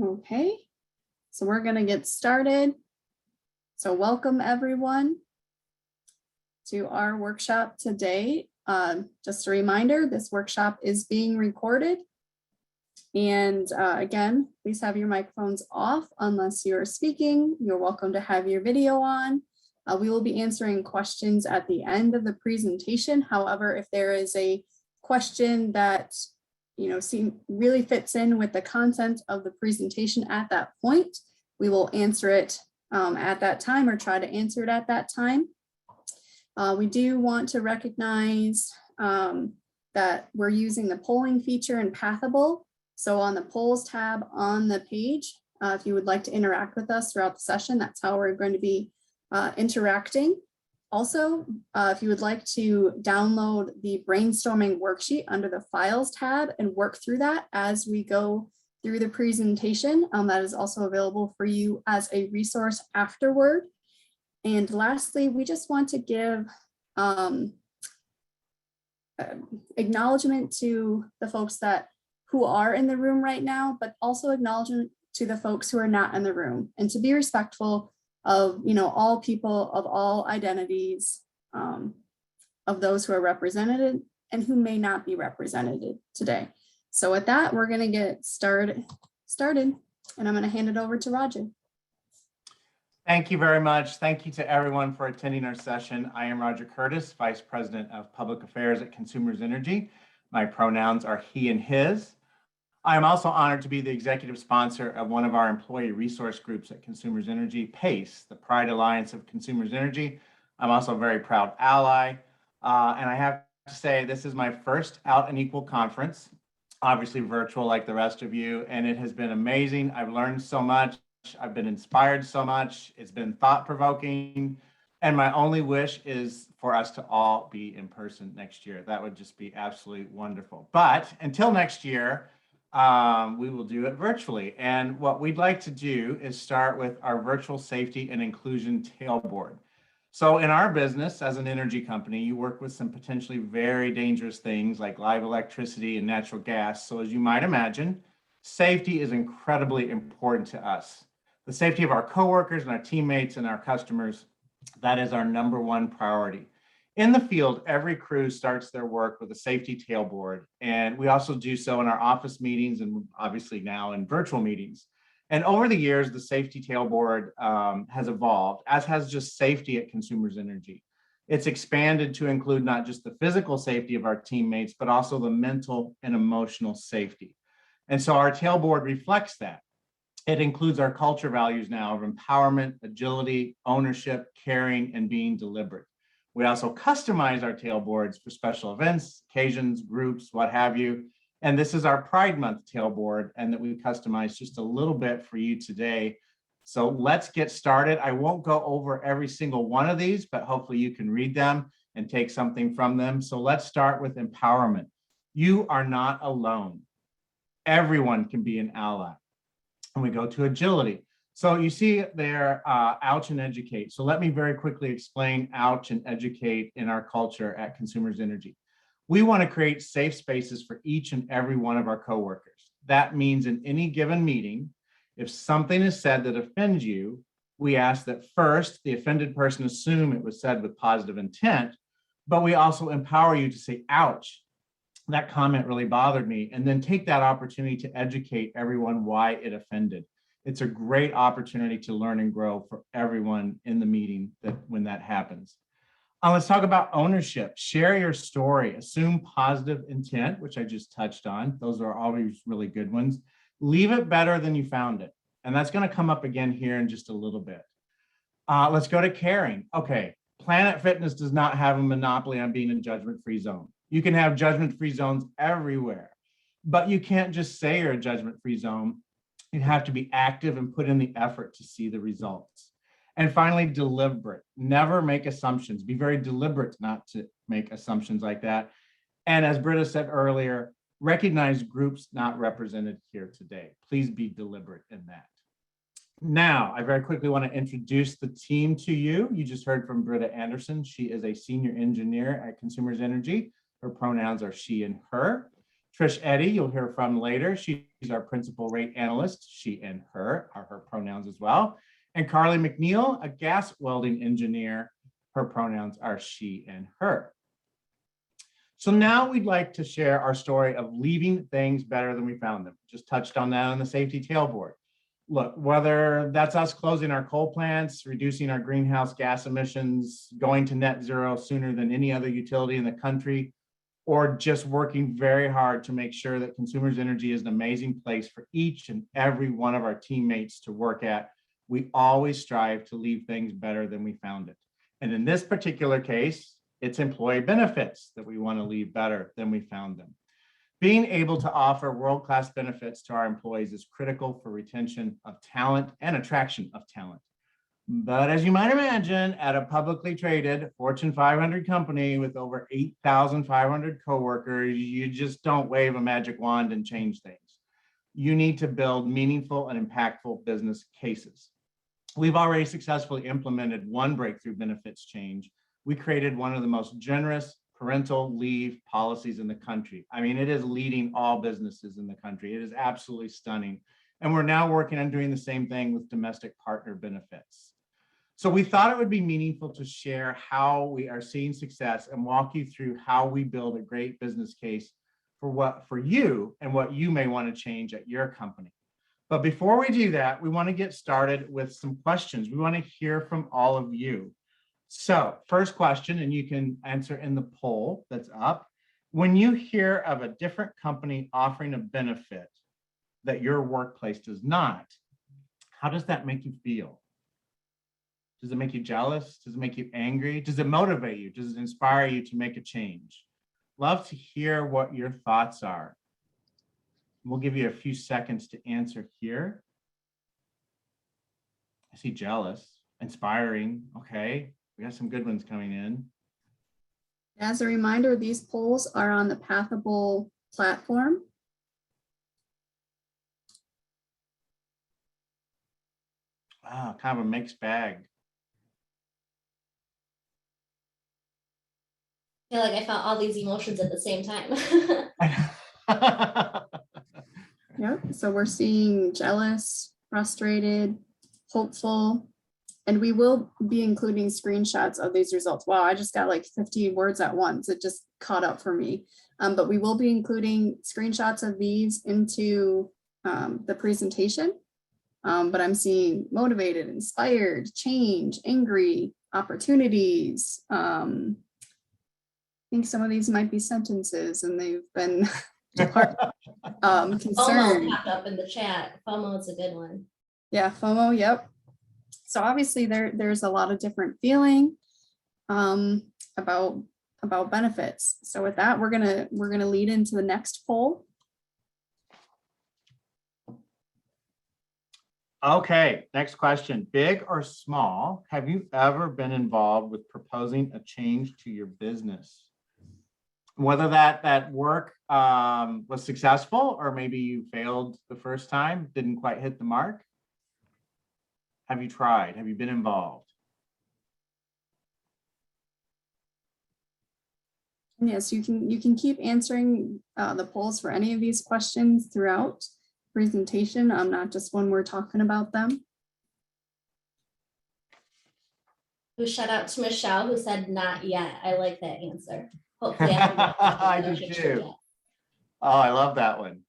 Okay, so we're going to get started. So welcome everyone to our workshop today. Just a reminder, this workshop is being recorded. And again, please have your microphones off unless you're speaking. You're welcome to have your video on. We will be answering questions at the end of the presentation. However, if there is a question that really fits in with the content of the presentation at that point, we will answer it at that time or try to answer it at that time. We do want to recognize that we're using the polling feature in Pathable. So on the polls tab on the page, if you would like to interact with us throughout the session, that's how we're going to be interacting. Also, if you would like to download the brainstorming worksheet under the Files tab and work through that as we go through the presentation, that is also available for you as a resource afterward. And lastly, we just want to give acknowledgement to the folks who are in the room right now, but also acknowledgement to the folks who are not in the room, and to be respectful of all people of all identities, of those who are represented and who may not be represented today. So with that, we're going to get started, and I'm going to hand it over to Roger. Thank you very much. Thank you to everyone for attending our session. I am Roger Curtis, Vice President of Public Affairs at Consumers Energy. My pronouns are he and his. I am also honored to be the executive sponsor of one of our employee resource groups at Consumers Energy, PACE, the Pride Alliance of Consumers Energy. I'm also a very proud ally. And I have to say, this is my first Out and Equal conference, obviously virtual like the rest of you. And it has been amazing. I've learned so much. I've been inspired so much. It's been thought-provoking. And my only wish is for us to all be in person next year. That would just be absolutely wonderful. But until next year, we will do it virtually. And what we'd like to do is start with our virtual safety and inclusion tailboard. So in our business as an energy company, you work with some potentially very dangerous things like live electricity and natural gas. So as you might imagine, safety is incredibly important to us. The safety of our coworkers and our teammates and our customers, that is our #1 priority. In the field, every crew starts their work with a safety tailboard, and we also do so in our office meetings and obviously now in virtual meetings. And over the years, the safety tailboard has evolved, as has just safety at Consumers Energy. It's expanded to include not just the physical safety of our teammates, but also the mental and emotional safety. And so our tailboard reflects that. It includes our culture values now of empowerment, agility, ownership, caring, and being deliberate. We also customize our tailboards for special events, occasions, groups, what have you. And this is our Pride Month tailboard, and that we customize just a little bit for you today. So let's get started. I won't go over every single one of these, but hopefully you can read them and take something from them. So let's start with empowerment. You are not alone. Everyone can be an ally. And we go to agility. So you see there, ouch and educate. So let me very quickly explain ouch and educate in our culture at Consumers Energy. We want to create safe spaces for each and every one of our coworkers. That means in any given meeting, if something is said that offends you, we ask that first, the offended person assume it was said with positive intent, but we also empower you to say, ouch, that comment really bothered me, and then take that opportunity to educate everyone why it offended. It's a great opportunity to learn and grow for everyone in the meeting when that happens. Let's talk about ownership. Share your story. Assume positive intent, which I just touched on. Those are always really good ones. Leave it better than you found it. And that's going to come up again here in just a little bit. Let's go to caring. Okay, Planet Fitness does not have a monopoly on being a judgment-free zone. You can have judgment-free zones everywhere, but you can't just say you're a judgment-free zone. You have to be active and put in the effort to see the results. And finally, deliberate. Never make assumptions. Be very deliberate not to make assumptions like that. And as Britta said earlier, recognize groups not represented here today. Please be deliberate in that. Now, I very quickly want to introduce the team to you. You just heard from Britta Anderson. She is a senior engineer at Consumers Energy. Her pronouns are she and her. Trish Eddy, you'll hear from later. She's our principal rate analyst. She and her are her pronouns as well. And Carly McNeil, a gas welding engineer. Her pronouns are she and her. So now we'd like to share our story of leaving things better than we found them. Just touched on that on the safety tailboard. Look, whether that's us closing our coal plants, reducing our greenhouse gas emissions, going to net zero sooner than any other utility in the country, or just working very hard to make sure that Consumers Energy is an amazing place for each and every one of our teammates to work at, we always strive to leave things better than we found it. And in this particular case, it's employee benefits that we want to leave better than we found them. Being able to offer world-class benefits to our employees is critical for retention of talent and attraction of talent. But as you might imagine, at a publicly traded Fortune 500 company with over 8,500 coworkers, you just don't wave a magic wand and change things. You need to build meaningful and impactful business cases. We've already successfully implemented one breakthrough benefits change. We created one of the most generous parental leave policies in the country. I mean, it is leading all businesses in the country. It is absolutely stunning. And we're now working on doing the same thing with domestic partner benefits. So we thought it would be meaningful to share how we are seeing success and walk you through how we build a great business case for you and what you may want to change at your company. But before we do that, we want to get started with some questions. We want to hear from all of you. So first question, and you can answer in the poll that's up. When you hear of a different company offering a benefit that your workplace does not, how does that make you feel? Does it make you jealous? Does it make you angry? Does it motivate you? Does it inspire you to make a change? Love to hear what your thoughts are. We'll give you a few seconds to answer here. I see jealous, inspiring, okay. We got some good ones coming in. As a reminder, these polls are on the Pathable platform. Wow, kind of a mixed bag. I feel like I felt all these emotions at the same time. Yep, so we're seeing jealous, frustrated, hopeful, and we will be including screenshots of these results. Wow, I just got like 15 words at once. It just caught up for me. But we will be including screenshots of these into the presentation. But I'm seeing motivated, inspired, change, angry, opportunities. I think some of these might be sentences and they've been concerned. FOMO popped up in the chat. FOMO is a good one. Yeah, FOMO, yep. So obviously there's a lot of different feeling about benefits. So with that, we're gonna lead into the next poll. Okay, next question. Big or small, have you ever been involved with proposing a change to your business? Whether that work was successful or maybe you failed the first time, didn't quite hit the mark. Have you tried? Have you been involved? Yes, you can keep answering the polls for any of these questions throughout presentation, not just when we're talking about them. Shout out to Michelle who said not yet. I like that answer. Hopefully I do too. Oh, I love that one.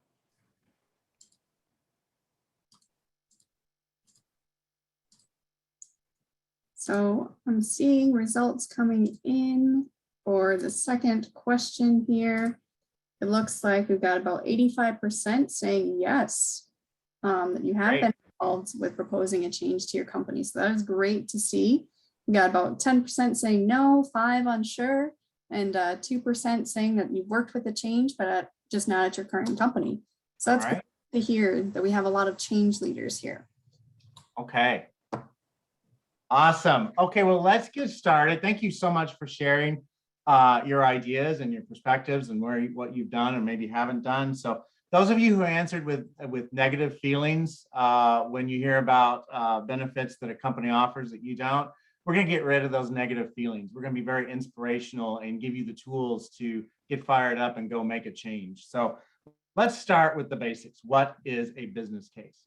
So I'm seeing results coming in for the second question here. It looks like we've got about 85% saying yes, that you have been involved with proposing a change to your company. So that is great to see. We got about 10% saying no, 5% unsure, and 2% saying that you've worked with a change, but just not at your current company. So that's great to hear that we have a lot of change leaders here. Okay. Awesome. Okay, well, let's get started. Thank you so much for sharing your ideas and your perspectives and what you've done and maybe haven't done. So those of you who answered with negative feelings when you hear about benefits that a company offers that you don't, we're going to get rid of those negative feelings. We're going to be very inspirational and give you the tools to get fired up and go make a change. So let's start with the basics. What is a business case?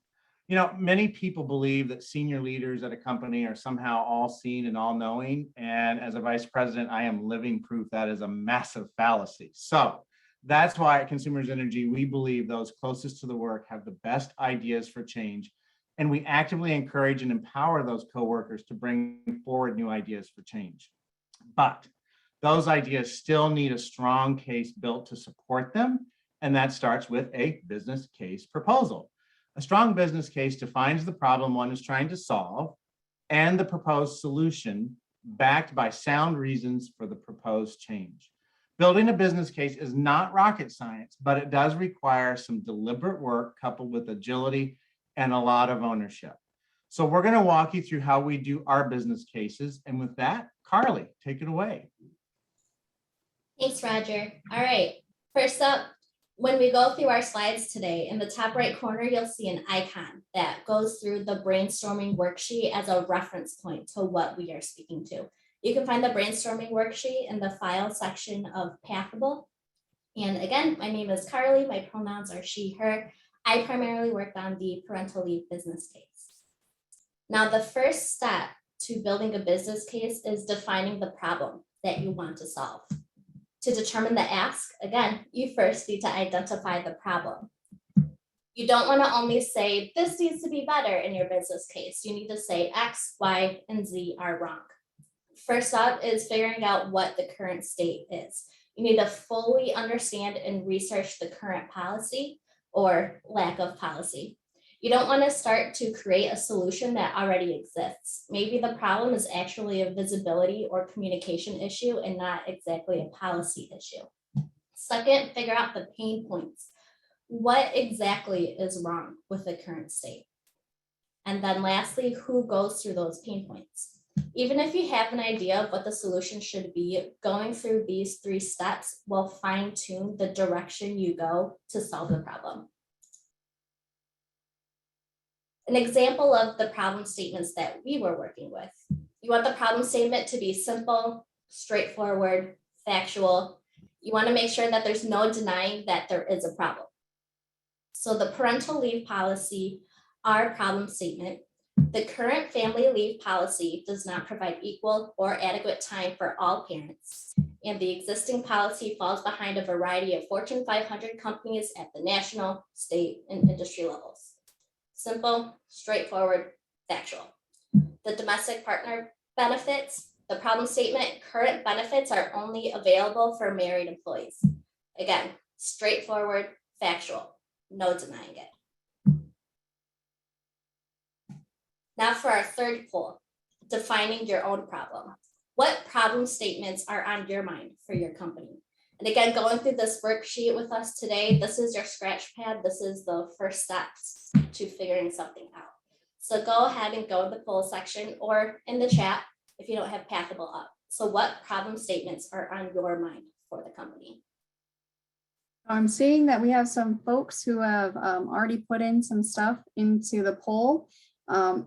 You know, many people believe that senior leaders at a company are somehow all seen and all knowing. And as a vice president, I am living proof that is a massive fallacy. So that's why at Consumers Energy, we believe those closest to the work have the best ideas for change. And we actively encourage and empower those coworkers to bring forward new ideas for change. But those ideas still need a strong case built to support them. And that starts with a business case proposal. A strong business case defines the problem one is trying to solve and the proposed solution backed by sound reasons for the proposed change. Building a business case is not rocket science, but it does require some deliberate work coupled with agility and a lot of ownership. So we're going to walk you through how we do our business cases. And with that, Carly, take it away. Thanks, Roger. All right, first up, when we go through our slides today, in the top right corner, you'll see an icon that goes through the brainstorming worksheet as a reference point to what we are speaking to. You can find the brainstorming worksheet in the file section of Pathable. And again, my name is Carly. My pronouns are she, her. I primarily worked on the parental leave business case. Now, the first step to building a business case is defining the problem that you want to solve. To determine the ask, again, you first need to identify the problem. You don't want to only say this needs to be better in your business case. You need to say X, Y, and Z are wrong. First up is figuring out what the current state is. You need to fully understand and research the current policy or lack of policy. You don't want to start to create a solution that already exists. Maybe the problem is actually a visibility or communication issue and not exactly a policy issue. Second, figure out the pain points. What exactly is wrong with the current state? And then lastly, who goes through those pain points? Even if you have an idea of what the solution should be, going through these 3 steps will fine-tune the direction you go to solve the problem. An example of the problem statements that we were working with. You want the problem statement to be simple, straightforward, factual. You want to make sure that there's no denying that there is a problem. So the parental leave policy, our problem statement, the current family leave policy does not provide equal or adequate time for all parents. And the existing policy falls behind a variety of Fortune 500 companies at the national, state, and industry levels. Simple, straightforward, factual. The domestic partner benefits, the problem statement, current benefits are only available for married employees. Again, straightforward, factual, no denying it. Now for our third poll, defining your own problem. What problem statements are on your mind for your company? And again, going through this worksheet with us today, this is your scratch pad. This is the first steps to figuring something out. So go ahead and go in the poll section or in the chat if you don't have Pathable up. So what problem statements are on your mind for the company? I'm seeing that we have some folks who have already put in some stuff into the poll.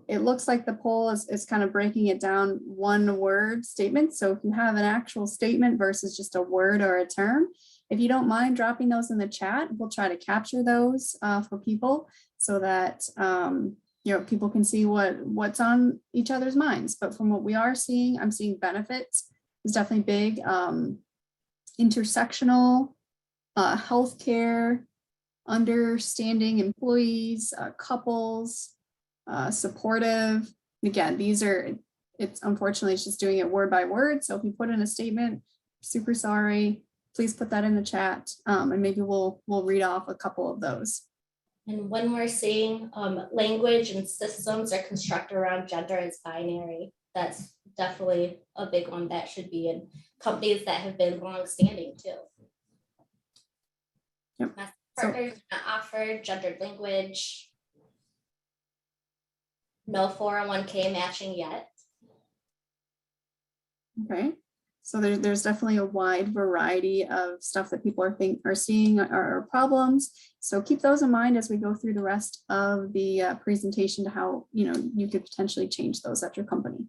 It looks like the poll is kind of breaking it down 1-word statements. So if you have an actual statement versus just a word or a term, if you don't mind dropping those in the chat, we'll try to capture those for people so that people can see what's on each other's minds. But from what we are seeing, I'm seeing benefits is definitely big. Intersectional, healthcare, understanding employees, couples, supportive. Again, it's unfortunately it's just doing it word by word. So if you put in a statement, super sorry, please put that in the chat, and maybe we'll read off a couple of those. And when we're seeing language and systems are constructed around gender as binary, that's definitely a big one that should be in companies that have been long-standing too. Yep. Partners not offered gendered language. No 401k matching yet. Okay, so there's definitely a wide variety of stuff that people are seeing are problems. So keep those in mind as we go through the rest of the presentation to how you could potentially change those at your company.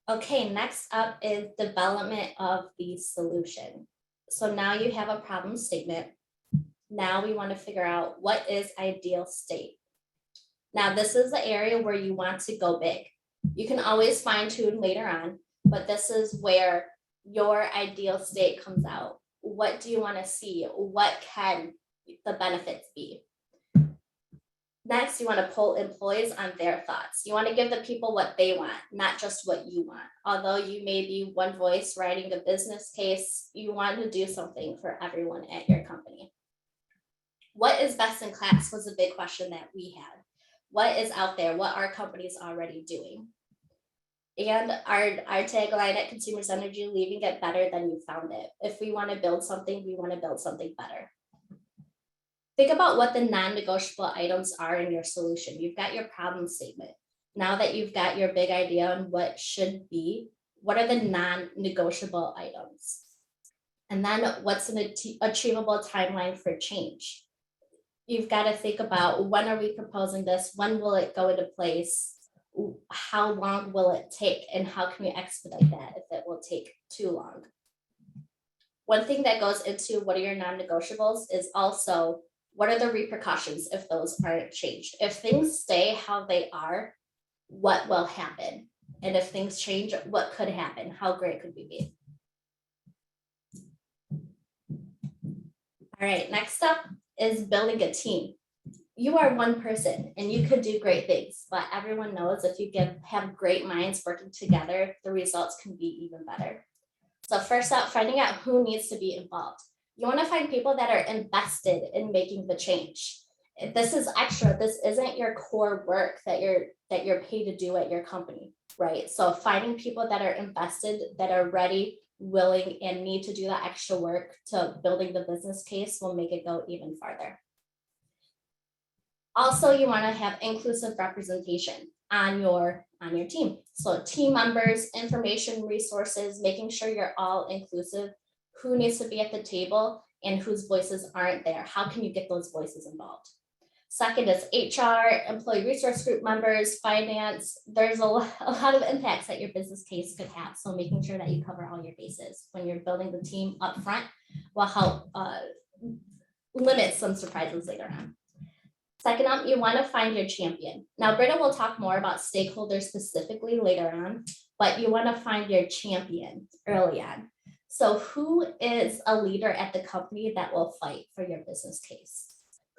Okay, next up is development of the solution. So now you have a problem statement. Now we want to figure out what is ideal state. Now this is the area where you want to go big. You can always fine tune later on, but this is where your ideal state comes out. What do you want to see? What can the benefits be? Next, you want to pull employees on their thoughts. You want to give the people what they want, not just what you want. Although you may be one voice writing a business case, you want to do something for everyone at your company. What is best in class was a big question that we had. What is out there? What are companies already doing? And our tagline at Consumers Energy, leaving it better than you found it. If we want to build something, we want to build something better. Think about what the non-negotiable items are in your solution. You've got your problem statement. Now that you've got your big idea on what should be, what are the non-negotiable items? And then what's an achievable timeline for change? You've got to think about, when are we proposing this? When will it go into place? How long will it take? And how can we expedite that if it will take too long? One thing that goes into what are your non-negotiables is also, what are the repercussions if those aren't changed? If things stay how they are, what will happen? And if things change, what could happen? How great could we be? All right, next up is building a team. You are one person and you could do great things, but everyone knows if you have great minds working together, the results can be even better. So first up, finding out who needs to be involved. You want to find people that are invested in making the change. This is extra. This isn't your core work that you're paid to do at your company, right? So finding people that are invested, that are ready, willing, and need to do that extra work to building the business case will make it go even farther. Also, you want to have inclusive representation on your team. So team members, information resources, making sure you're all inclusive. Who needs to be at the table and whose voices aren't there? How can you get those voices involved? Second is HR, employee resource group members, finance. There's a lot of impacts that your business case could have. So making sure that you cover all your bases when you're building the team up front will help limit some surprises later on. Second up, you want to find your champion. Now, Britta will talk more about stakeholders specifically later on, but you want to find your champion early on. So who is a leader at the company that will fight for your business case?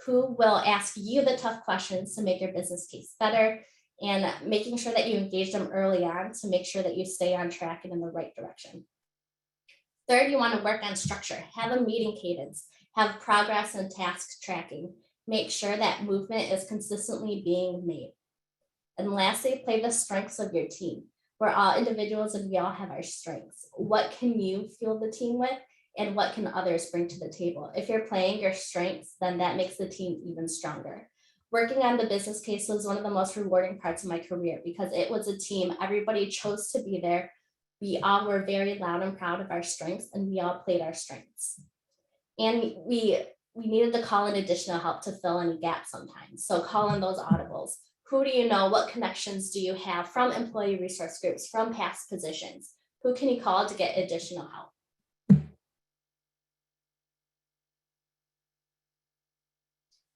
Who will ask you the tough questions to make your business case better, and making sure that you engage them early on to make sure that you stay on track and in the right direction. Third, you want to work on structure, have a meeting cadence, have progress and task tracking, make sure that movement is consistently being made. And lastly, play the strengths of your team. We're all individuals and we all have our strengths. What can you fuel the team with? And what can others bring to the table? If you're playing your strengths, then that makes the team even stronger. Working on the business case was one of the most rewarding parts of my career because it was a team. Everybody chose to be there. We all were very loud and proud of our strengths, and we all played our strengths. And we needed to call in additional help to fill any gaps sometimes. So call in those audibles. Who do you know? What connections do you have from employee resource groups, from past positions? Who can you call to get additional help?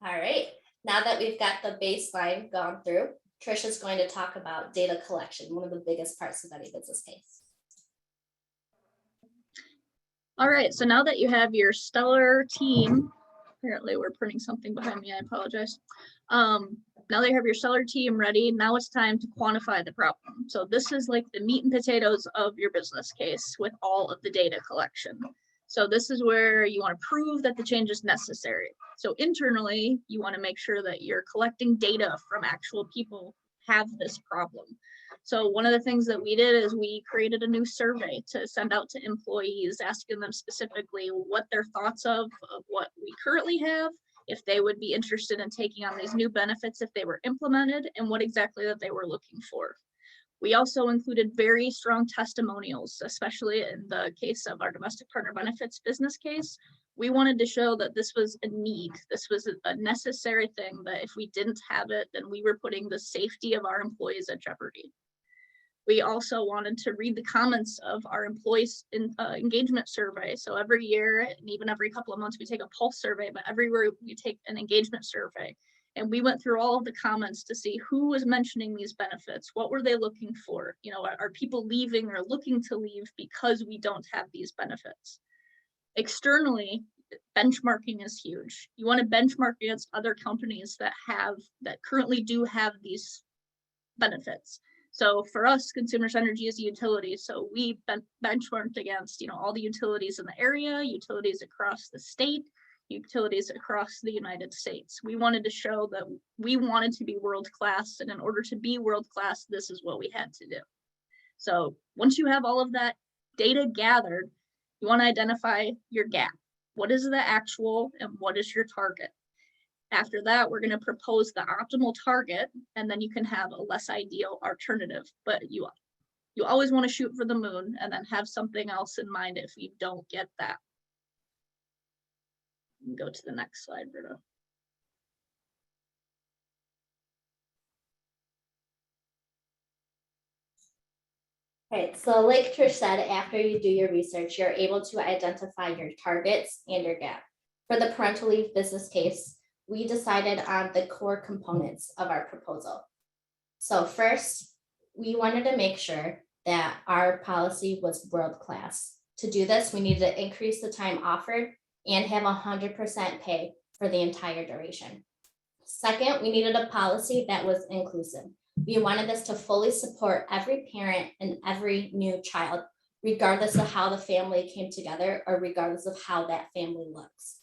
All right, now that we've got the baseline gone through, Trisha's going to talk about data collection, one of the biggest parts of any business case. All right, so now that you have your stellar team, apparently we're printing something behind me, I apologize. Now that you have your stellar team ready, now it's time to quantify the problem. So this is like the meat and potatoes of your business case with all of the data collection. So this is where you want to prove that the change is necessary. So internally, you want to make sure that you're collecting data from actual people who have this problem. So one of the things that we did is we created a new survey to send out to employees, asking them specifically what their thoughts of what we currently have, if they would be interested in taking on these new benefits if they were implemented, and what exactly that they were looking for. We also included very strong testimonials, especially in the case of our domestic partner benefits business case. We wanted to show that this was a need. This was a necessary thing, that if we didn't have it, then we were putting the safety of our employees at jeopardy. We also wanted to read the comments of our employees in engagement survey. So every year and even every couple of months, we take a pulse survey, but every year we take an engagement survey. And we went through all of the comments to see who was mentioning these benefits. What were they looking for? You know, are people leaving or looking to leave because we don't have these benefits? Externally, benchmarking is huge. You want to benchmark against other companies that currently do have these benefits. So for us, Consumers Energy is a utility. So we benchmarked against, you know, all the utilities in the area, utilities across the state, utilities across the United States. We wanted to show that we wanted to be world-class, and in order to be world-class, this is what we had to do. So once you have all of that data gathered, you want to identify your gap. What is the actual and what is your target? After that, we're going to propose the optimal target, and then you can have a less ideal alternative. But you always want to shoot for the moon and then have something else in mind if you don't get that. Go to the next slide, Britta. Right, so like Trish said, after you do your research, you're able to identify your targets and your gap. For the parental leave business case, we decided on the core components of our proposal. So first, we wanted to make sure that our policy was world-class. To do this, we needed to increase the time offered and have 100% pay for the entire duration. Second, we needed a policy that was inclusive. We wanted this to fully support every parent and every new child, regardless of how the family came together or regardless of how that family looks.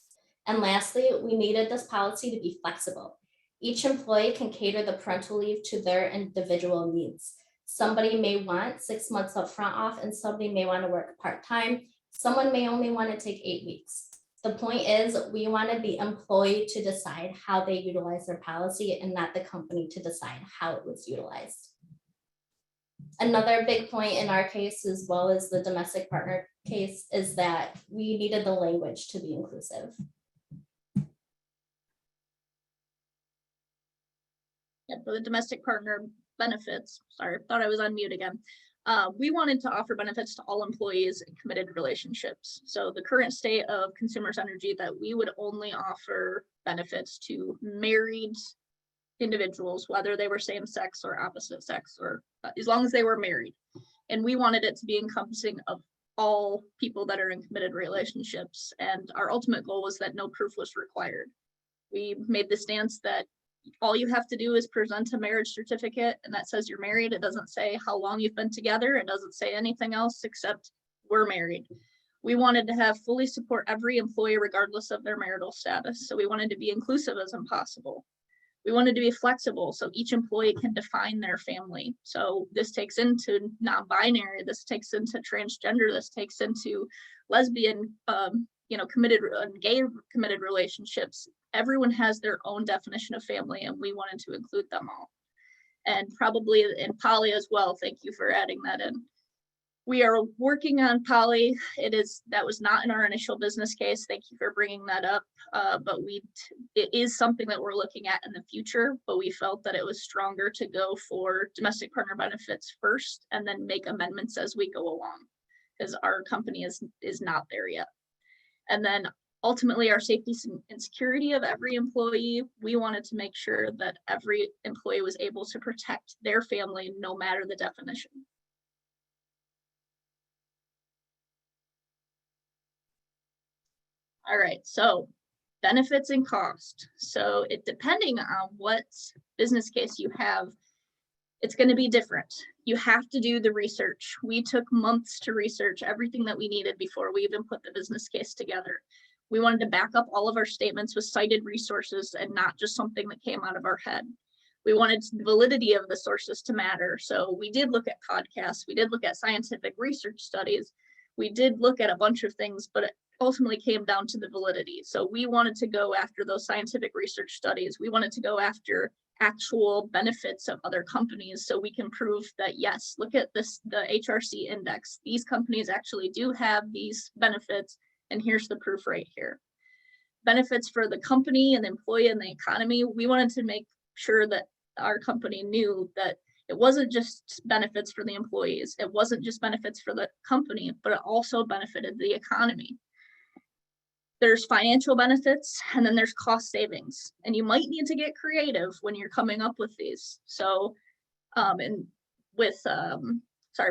And lastly, we needed this policy to be flexible. Each employee can cater the parental leave to their individual needs. Somebody may want 6 months up front off and somebody may want to work part-time. Someone may only want to take 8 weeks. The point is, we wanted the employee to decide how they utilize their policy and not the company to decide how it was utilized. Another big point in our case, as well as the domestic partner case, is that we needed the language to be inclusive. Yeah, for the domestic partner benefits, sorry, thought I was on mute again. We wanted to offer benefits to all employees in committed relationships. So the current state of Consumers Energy that we would only offer benefits to married individuals, whether they were same sex or opposite sex, or as long as they were married. And we wanted it to be encompassing of all people that are in committed relationships. And our ultimate goal was that no proof was required. We made the stance that all you have to do is present a marriage certificate and that says you're married. It doesn't say how long you've been together. It doesn't say anything else except we're married. We wanted to have fully support every employee regardless of their marital status. So we wanted to be inclusive as possible. We wanted to be flexible so each employee can define their family. So this takes into non-binary, this takes into transgender, this takes into lesbian, committed and gay committed relationships. Everyone has their own definition of family and we wanted to include them all. And probably in poly as well. Thank you for adding that in. We are working on poly. That was not in our initial business case. Thank you for bringing that up. But it is something that we're looking at in the future, but we felt that it was stronger to go for domestic partner benefits first and then make amendments as we go along, because our company is not there yet. And then ultimately our safety and security of every employee, we wanted to make sure that every employee was able to protect their family no matter the definition. All right, so benefits and cost. So depending on what business case you have, it's going to be different. You have to do the research. We took months to research everything that we needed before we even put the business case together. We wanted to back up all of our statements with cited resources and not just something that came out of our head. We wanted the validity of the sources to matter. So we did look at podcasts. We did look at scientific research studies. We did look at a bunch of things, but it ultimately came down to the validity. So we wanted to go after those scientific research studies. We wanted to go after actual benefits of other companies so we can prove that, yes, look at this, the HRC index. These companies actually do have these benefits, and here's the proof right here. Benefits for the company and the employee and the economy. We wanted to make sure that our company knew that It wasn't just benefits for the employees. It wasn't just benefits for the company, but it also benefited the economy. There's financial benefits, and then there's cost savings. And you might need to get creative when you're coming up with these. So, and with,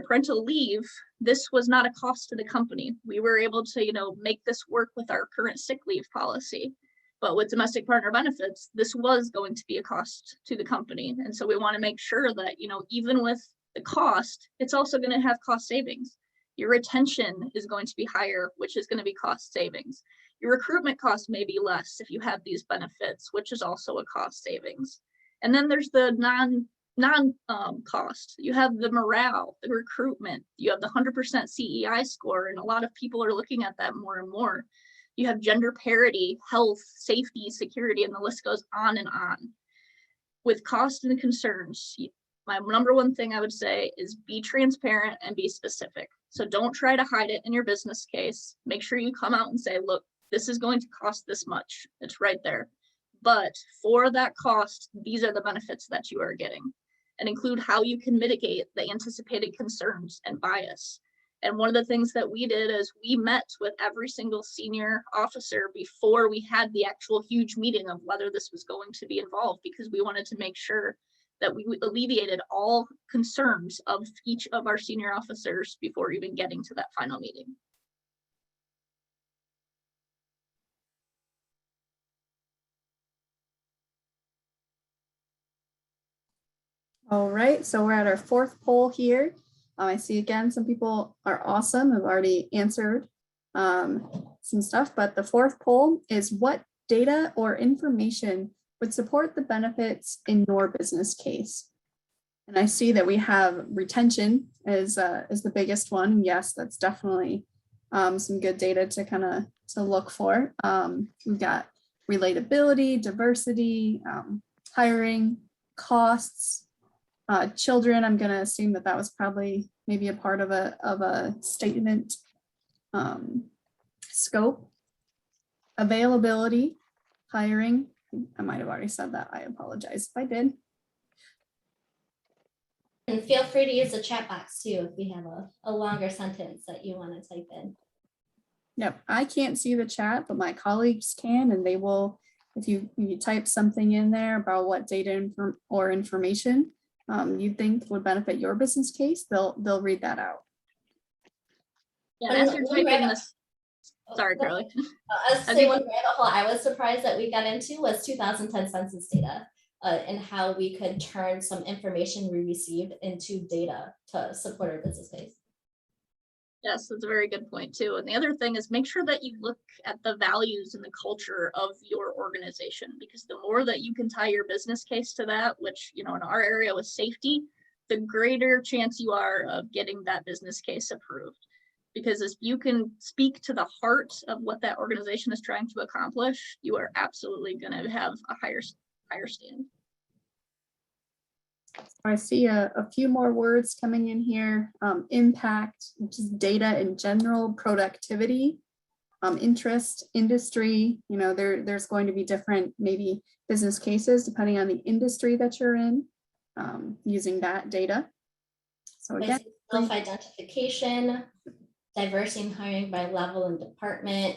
parental leave, this was not a cost to the company. We were able to, make this work with our current sick leave policy. But with domestic partner benefits, this was going to be a cost to the company. And so we want to make sure that, even with the cost, it's also going to have cost savings. Your retention is going to be higher, which is going to be cost savings. Your recruitment cost may be less if you have these benefits, which is also a cost savings. And then there's the non cost. You have the morale, the recruitment, you have the 100% CEI score, and a lot of people are looking at that more and more. You have gender parity, health, safety, security, and the list goes on and on. With cost and concerns, my number one thing I would say is be transparent and be specific. So don't try to hide it in your business case. Make sure you come out and say, look, this is going to cost this much. It's right there. But for that cost, these are the benefits that you are getting, and include how you can mitigate the anticipated concerns and bias. And one of the things that we did is we met with every single senior officer before we had the actual huge meeting of whether this was going to be involved, because we wanted to make sure that we alleviated all concerns of each of our senior officers before even getting to that final meeting. All right, so we're at our fourth poll here. I see again, some people are awesome, have already answered some stuff, but the fourth poll is what data or information would support the benefits in your business case? And I see that we have retention is the biggest one. Yes, that's definitely some good data to kind of to look for. We've got relatability, diversity, hiring, costs, children. I'm going to assume that was probably maybe a part of a statement scope, availability, hiring. I might have already said that. I apologize if I did. And feel free to use the chat box too if you have a longer sentence that you want to type in. Yep, I can't see the chat, but my colleagues can, and they will, if you type something in there about what data or information you think would benefit your business case, they'll read that out. Yeah, as you're typing this, sorry, Carly. I was saying one rabbit hole I was surprised that we got into was 2010 census data and how we could turn some information we received into data to support our business case. Yes, that's a very good point too. And the other thing is make sure that you look at the values and the culture of your organization, because the more that you can tie your business case to that, which, in our area with safety, the greater chance you are of getting that business case approved. Because if you can speak to the heart of what that organization is trying to accomplish, you are absolutely going to have a higher stand. I see a few more words coming in here. Impact, which is data in general, productivity, interest, industry. There's going to be different maybe business cases depending on the industry that you're in, using that data. So again, self-identification, diversity in hiring by level and department,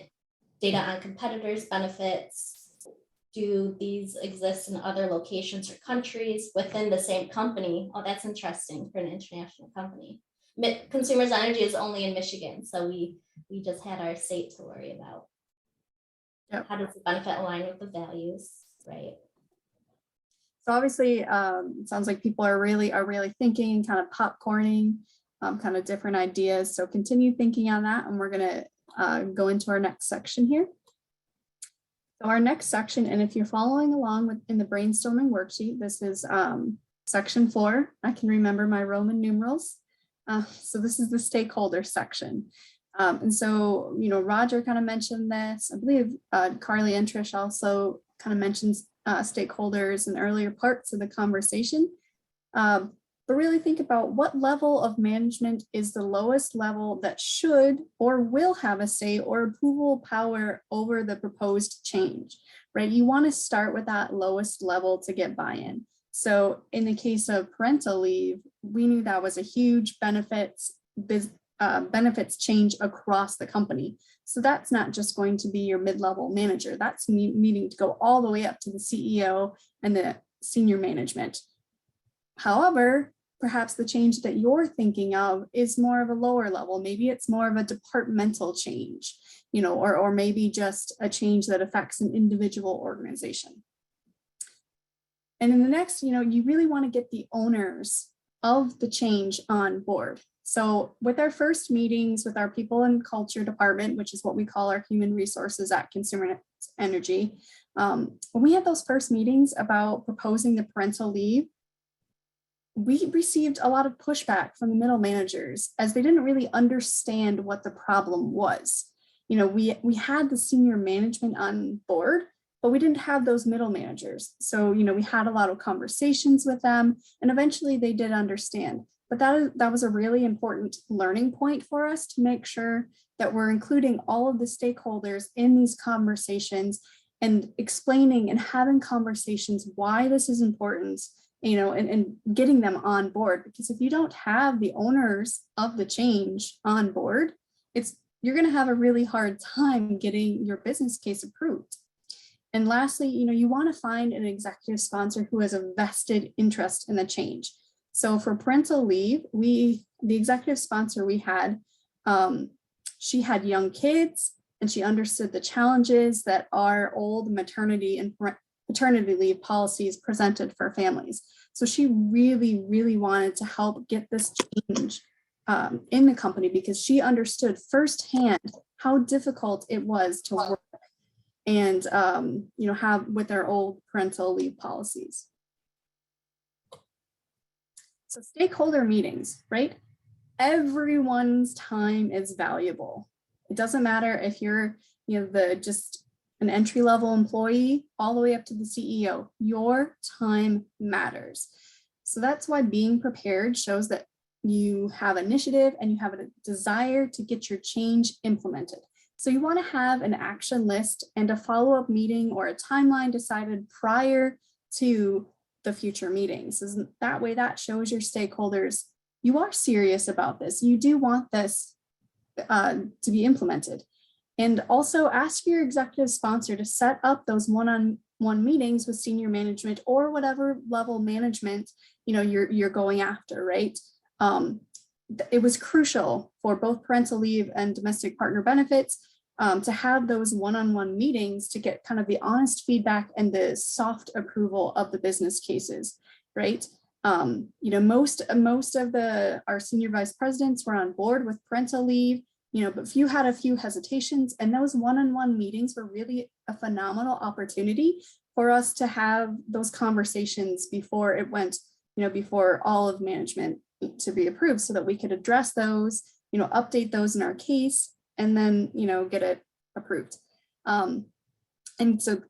data on competitors' benefits. Do these exist in other locations or countries within the same company? Oh, that's interesting for an international company. Consumers Energy is only in Michigan, so we just had our state to worry about. Yep. How does the benefit align with the values, right? So obviously, it sounds like people are really thinking, kind of popcorning, kind of different ideas. So continue thinking on that, and we're going to go into our next section here. So our next section, and if you're following along in the brainstorming worksheet, this is section 4. I can remember my Roman numerals. So this is the stakeholder section. And so, Roger kind of mentioned this. I believe Carly and Trish also kind of mentions stakeholders in earlier parts of the conversation. But really think about what level of management is the lowest level that should or will have a say or approval power over the proposed change, right? You want to start with that lowest level to get buy-in. So in the case of parental leave, we knew that was a huge benefits change across the company. So that's not just going to be your mid-level manager. That's needing to go all the way up to the CEO and the senior management. However, perhaps the change that you're thinking of is more of a lower level. Maybe it's more of a departmental change, or maybe just a change that affects an individual organization. And in the next, you really want to get the owners of the change on board. So with our first meetings with our people and culture department, which is what we call our human resources at Consumer Energy, when we had those first meetings about proposing the parental leave, we received a lot of pushback from the middle managers as they didn't really understand what the problem was. We had the senior management on board, but we didn't have those middle managers. So, we had a lot of conversations with them, and eventually they did understand. But that was a really important learning point for us to make sure that we're including all of the stakeholders in these conversations and explaining and having conversations why this is important, and getting them on board. Because if you don't have the owners of the change on board, you're going to have a really hard time getting your business case approved. And lastly, you want to find an executive sponsor who has a vested interest in the change. So for parental leave, the executive sponsor we had, she had young kids, and she understood the challenges that our old maternity and paternity leave policies presented for families. So she really, really wanted to help get this change in the company, because she understood firsthand how difficult it was to work and have with our old parental leave policies. So stakeholder meetings, right? Everyone's time is valuable. It doesn't matter if you're, just an entry-level employee all the way up to the CEO. Your time matters. So that's why being prepared shows that you have initiative and you have a desire to get your change implemented. So you want to have an action list and a follow-up meeting or a timeline decided prior to the future meetings. So that way, that shows your stakeholders you are serious about this. You do want this to be implemented. And also ask your executive sponsor to set up those one-on-one meetings with senior management or whatever level management you're going after, right? It was crucial for both parental leave and domestic partner benefits to have those one-on-one meetings to get kind of the honest feedback and the soft approval of the business cases, right? Most of our senior vice presidents were on board with parental leave, but few had a few hesitations, and those one-on-one meetings were really a phenomenal opportunity for us to have those conversations before it went, before all of management to be approved, so that we could address those, update those in our case, and then, get it approved. And so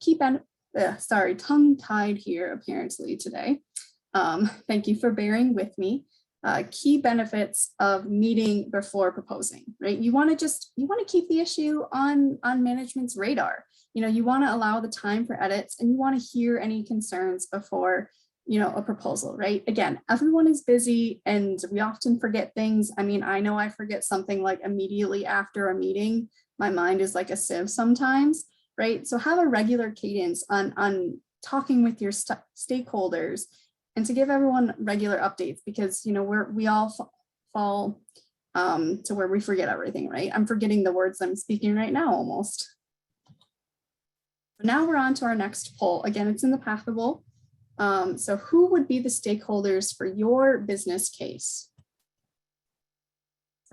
tongue-tied here apparently today. Thank you for bearing with me. Key benefits of meeting before proposing, right? You want to keep the issue on management's radar. You want to allow the time for edits, and you want to hear any concerns before, a proposal, right? Again, everyone is busy and we often forget things. I mean, I know I forget something like immediately after a meeting. My mind is like a sieve sometimes, right? So have a regular cadence on talking with your stakeholders, and to give everyone regular updates, because we all fall to where we forget everything, right? I'm forgetting the words I'm speaking right now almost. But now we're on to our next poll. Again, it's in the Pathable. So who would be the stakeholders for your business case?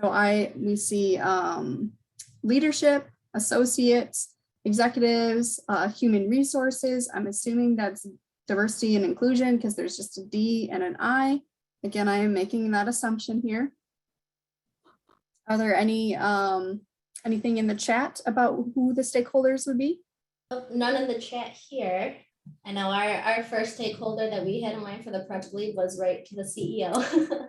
So we see leadership, associates, executives, human resources. I'm assuming that's diversity and inclusion, because there's just a D and an I. Again, I am making that assumption here. Are there anything in the chat about who the stakeholders would be? None in the chat here. I know our first stakeholder that we had in mind for the parental leave was right to the CEO.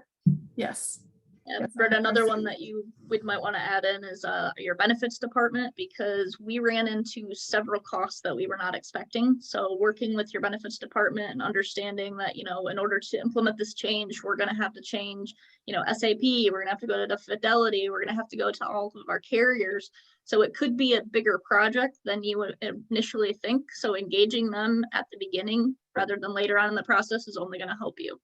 Yes. Yeah, Yes, Brett, I another one understand. that we might want to add in is your benefits department, because we ran into several costs that we were not expecting. So working with your benefits department and understanding that, you know, in order to implement this change, we're going to have to change, you know, SAP, we're going to have to go to Fidelity, we're going to have to go to all of our carriers. So it could be a bigger project than you would initially think. So engaging them at the beginning rather than later on in the process is only going to help you.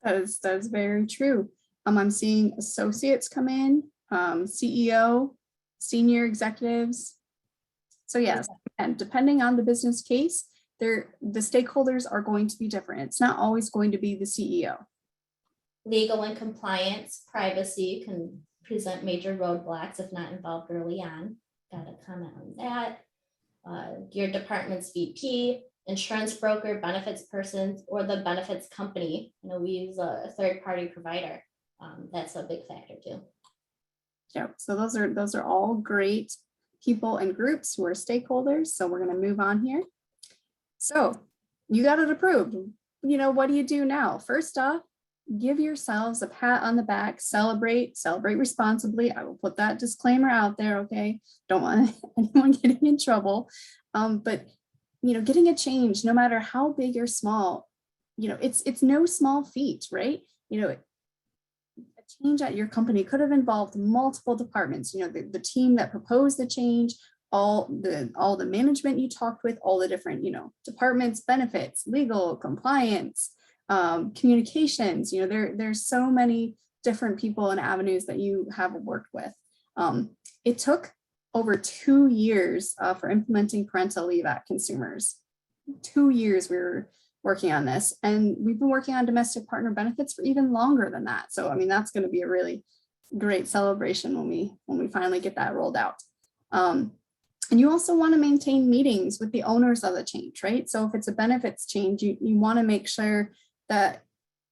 That is very true. I'm seeing associates come in, CEO, senior executives. So yes, and depending on the business case, the stakeholders are going to be different. It's not always going to be the CEO. Legal and compliance, privacy can present major roadblocks if not involved early on. Got a comment on that. Your department's VP, insurance broker, benefits person, or the benefits company. You know, we use a third-party provider. That's a big factor too. Yeah, so those are all great people and groups who are stakeholders. So we're going to move on here. So you got it approved. You know, what do you do now? First off, give yourselves a pat on the back, celebrate responsibly. I will put that disclaimer out there, okay? Don't want anyone getting in trouble. But you know, getting a change, no matter how big or small, you know, it's no small feat, right? You know, a change at your company could have involved multiple departments, you know, the team that proposed the change, all the management you talked with, all the different, you know, departments, benefits, legal, compliance, communications, you know, there's so many different people and avenues that you have worked with. It took over 2 years for implementing parental leave at Consumers. 2 years we were working on this, and we've been working on domestic partner benefits for even longer than that. So I mean, that's going to be a really great celebration when we finally get that rolled out. And you also want to maintain meetings with the owners of the change, right? So if it's a benefits change, you want to make sure that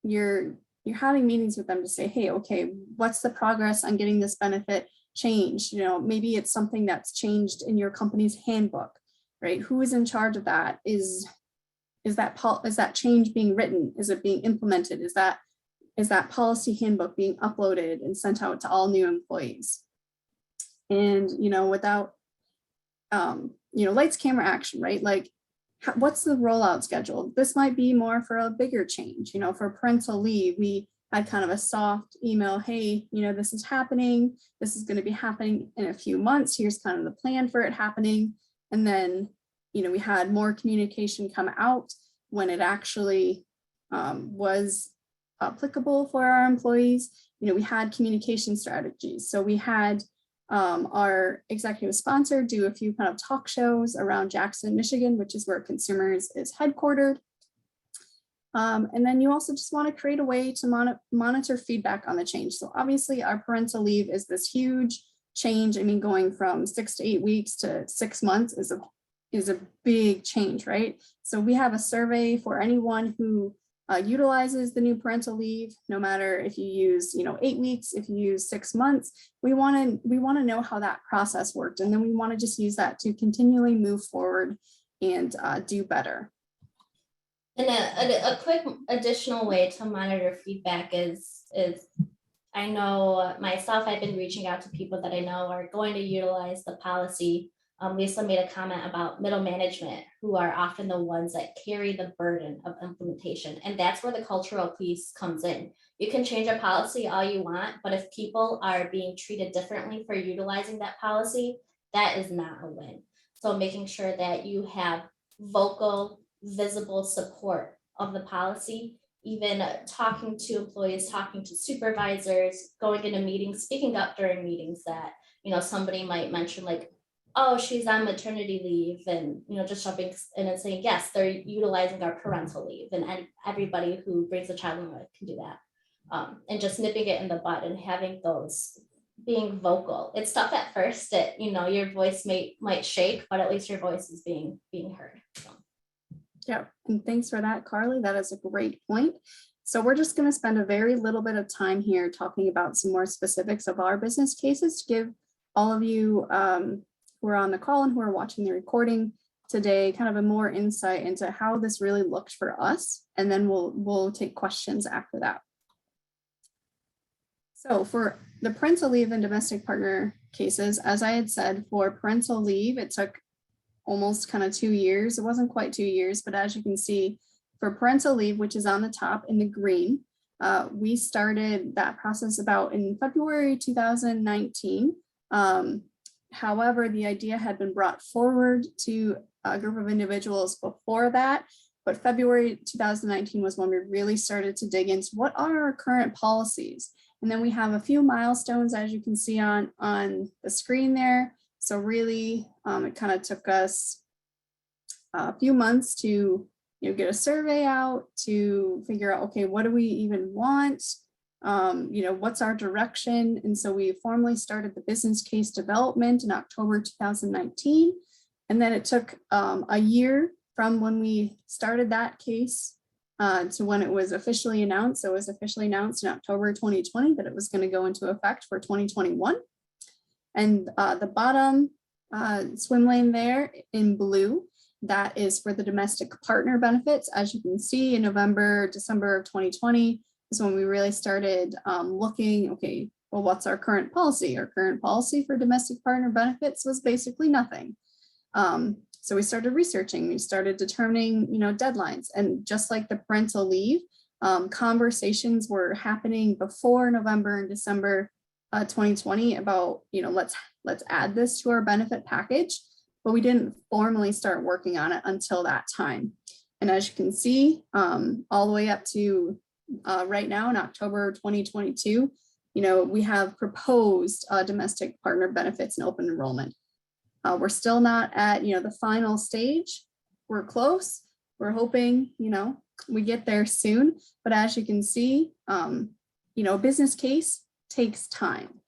you're having meetings with them to say, hey, okay, what's the progress on getting this benefit changed? You know, maybe it's something that's changed in your company's handbook, right? Who is in charge of that? Is that change being written? Is it being implemented? Is that policy handbook being uploaded and sent out to all new employees? And, you know, without, you know, lights, camera, action, right? Like, what's the rollout schedule? This might be more for a bigger change, you know, for parental leave. We had kind of a soft email, hey, you know, this is happening. This is going to be happening in a few months. Here's kind of the plan for it happening. And then, you know, we had more communication come out when it actually was applicable for our employees. You know, we had communication strategies. So we had our executive sponsor do a few kind of talk shows around Jackson, Michigan, which is where Consumers is headquartered. And then you also just want to create a way to monitor feedback on the change. So obviously our parental leave is this huge change. I mean, going from 6 to 8 weeks to 6 months is a big change, right? So we have a survey for anyone who utilizes the new parental leave, no matter if you use, you know, 8 weeks, if you use 6 months. We want to know how that process worked, and then we want to just use that to continually move forward and do better. And a quick additional way to monitor feedback is I know myself, I've been reaching out to people that I know are going to utilize the policy. Lisa made a comment about middle management, who are often the ones that carry the burden of implementation. And that's where the cultural piece comes in. You can change a policy all you want, but if people are being treated differently for utilizing that policy, that is not a win. So making sure that you have vocal, visible support of the policy, even talking to employees, talking to supervisors, going into meetings, speaking up during meetings that, you know, somebody might mention like, oh, she's on maternity leave, and, you know, just jumping in and saying, yes, they're utilizing our parental leave, and everybody who brings a child in life can do that. And just nipping it in the bud and having those, being vocal. It's tough at first that, you know, your voice might shake, but at least your voice is being heard. So. Yeah, and thanks for that, Carly. That is a great point. So we're just going to spend a very little bit of time here talking about some more specifics of our business cases to give all of you who are on the call and who are watching the recording today kind of a more insight into how this really looked for us, and then we'll take questions after that. So for the parental leave and domestic partner cases, as I had said, for parental leave, it took almost kind of 2 years. It wasn't quite 2 years, but as you can see, for parental leave, which is on the top in the green, we started that process about in February 2019. However, the idea had been brought forward to a group of individuals before that, but February 2019 was when we really started to dig into what are our current policies. And then we have a few milestones, as you can see on the screen there. So really, it kind of took us a few months to get a survey out, to figure out, okay, what do we even want? What's our direction? And so we formally started the business case development in October 2019. And then it took a year from when we started that case to when it was officially announced. So it was officially announced in October 2020 that it was going to go into effect for 2021. And the bottom swim lane there in blue, that is for the domestic partner benefits. As you can see, in November, December of 2020 is when we really started looking, okay, well, what's our current policy? Our current policy for domestic partner benefits was basically nothing. So we started researching, we started determining, deadlines. And just like the parental leave, conversations were happening before November and December 2020 about, let's add this to our benefit package, but we didn't formally start working on it until that time. And as you can see, all the way up to right now in October 2022, we have proposed domestic partner benefits and open enrollment. We're still not at, the final stage. We're close. We're hoping, we get there soon. But as you can see, a business case takes time.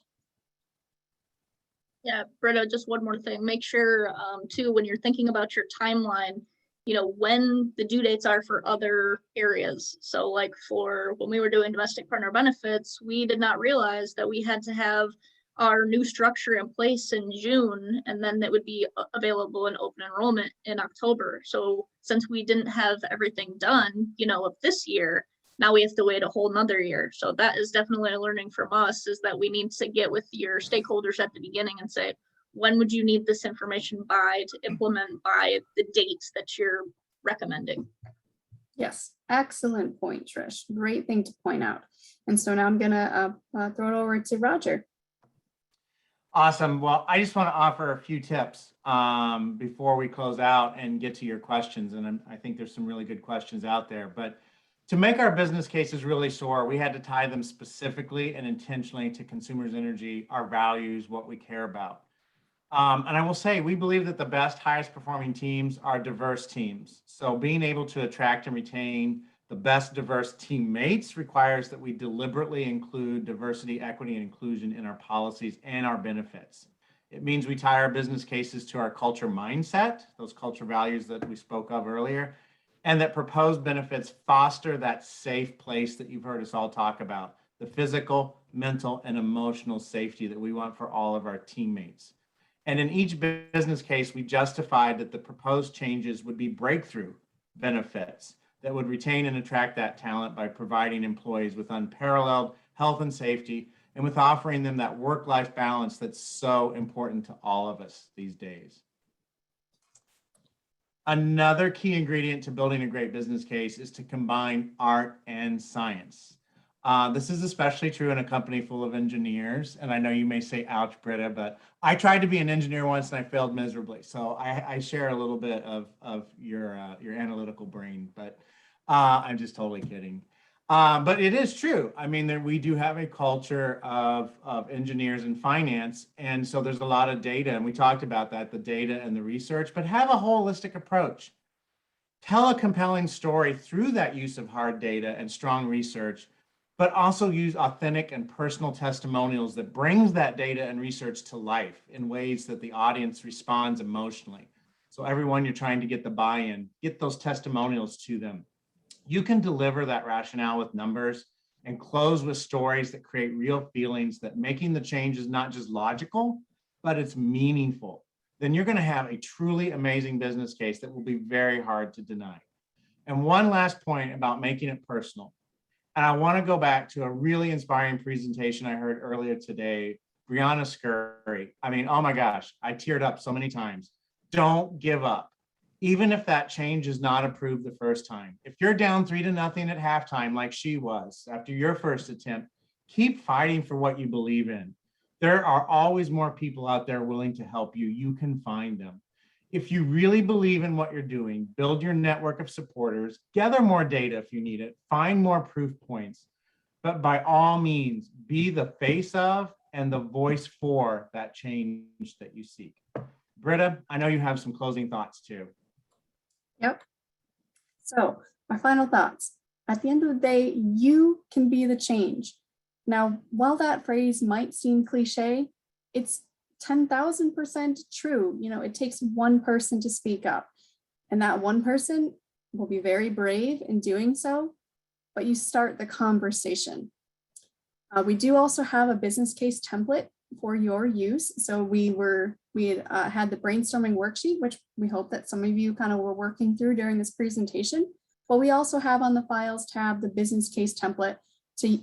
Yeah, Britta, just one more thing. Make sure too, when you're thinking about your timeline, when the due dates are for other areas. So like for when we were doing domestic partner benefits, we did not realize that we had to have our new structure in place in June, and then it would be available in open enrollment in October. So since we didn't have everything done, of this year, now we have to wait a whole nother year. So that is definitely a learning from us, is that we need to get with your stakeholders at the beginning and say, when would you need this information by to implement by the dates that you're recommending? Yes, excellent point, Trish. Great thing to point out. And so now I'm gonna throw it over to Roger. Awesome. Well, I just want to offer a few tips before we close out and get to your questions. And I think there's some really good questions out there. But to make our business cases really soar, we had to tie them specifically and intentionally to consumers' energy, our values, what we care about. And I will say, we believe that the best, highest performing teams are diverse teams. So being able to attract and retain the best diverse teammates requires that we deliberately include diversity, equity, and inclusion in our policies and our benefits. It means we tie our business cases to our culture mindset, those culture values that we spoke of earlier, and that proposed benefits foster that safe place that you've heard us all talk about, the physical, mental, and emotional safety that we want for all of our teammates. And in each business case, we justified that the proposed changes would be breakthrough benefits that would retain and attract that talent by providing employees with unparalleled health and safety, and with offering them that work-life balance that's so important to all of us these days. Another key ingredient to building a great business case is to combine art and science. This is especially true in a company full of engineers. And I know you may say, ouch, Britta, but I tried to be an engineer once and I failed miserably. So I share a little bit of your analytical brain, but I'm just totally kidding. But it is true. I mean, that we do have a culture of engineers and finance. And so there's a lot of data, and we talked about that, the data and the research, but have a holistic approach. Tell a compelling story through that use of hard data and strong research, but also use authentic and personal testimonials that brings that data and research to life in ways that the audience responds emotionally. So everyone you're trying to get the buy-in, get those testimonials to them. You can deliver that rationale with numbers and close with stories that create real feelings, that making the change is not just logical, but it's meaningful. Then you're going to have a truly amazing business case that will be very hard to deny. And one last point about making it personal. And I want to go back to a really inspiring presentation I heard earlier today, Brianna Scurry. I mean, oh my gosh, I teared up so many times. Don't give up. Even if that change is not approved the first time. If you're down 3-0 at halftime, like she was after your first attempt, keep fighting for what you believe in. There are always more people out there willing to help you. You can find them. If you really believe in what you're doing, build your network of supporters, gather more data if you need it, find more proof points, but by all means, be the face of and the voice for that change that you seek. Britta, I know you have some closing thoughts too. Yep. So my final thoughts. At the end of the day, you can be the change. Now, while that phrase might seem cliche, it's 10,000% true. You know, it takes one person to speak up, and that one person will be very brave in doing so, but you start the conversation. We do also have a business case template for your use. So we had the brainstorming worksheet, which we hope that some of you kind of were working through during this presentation. But we also have on the files tab the business case template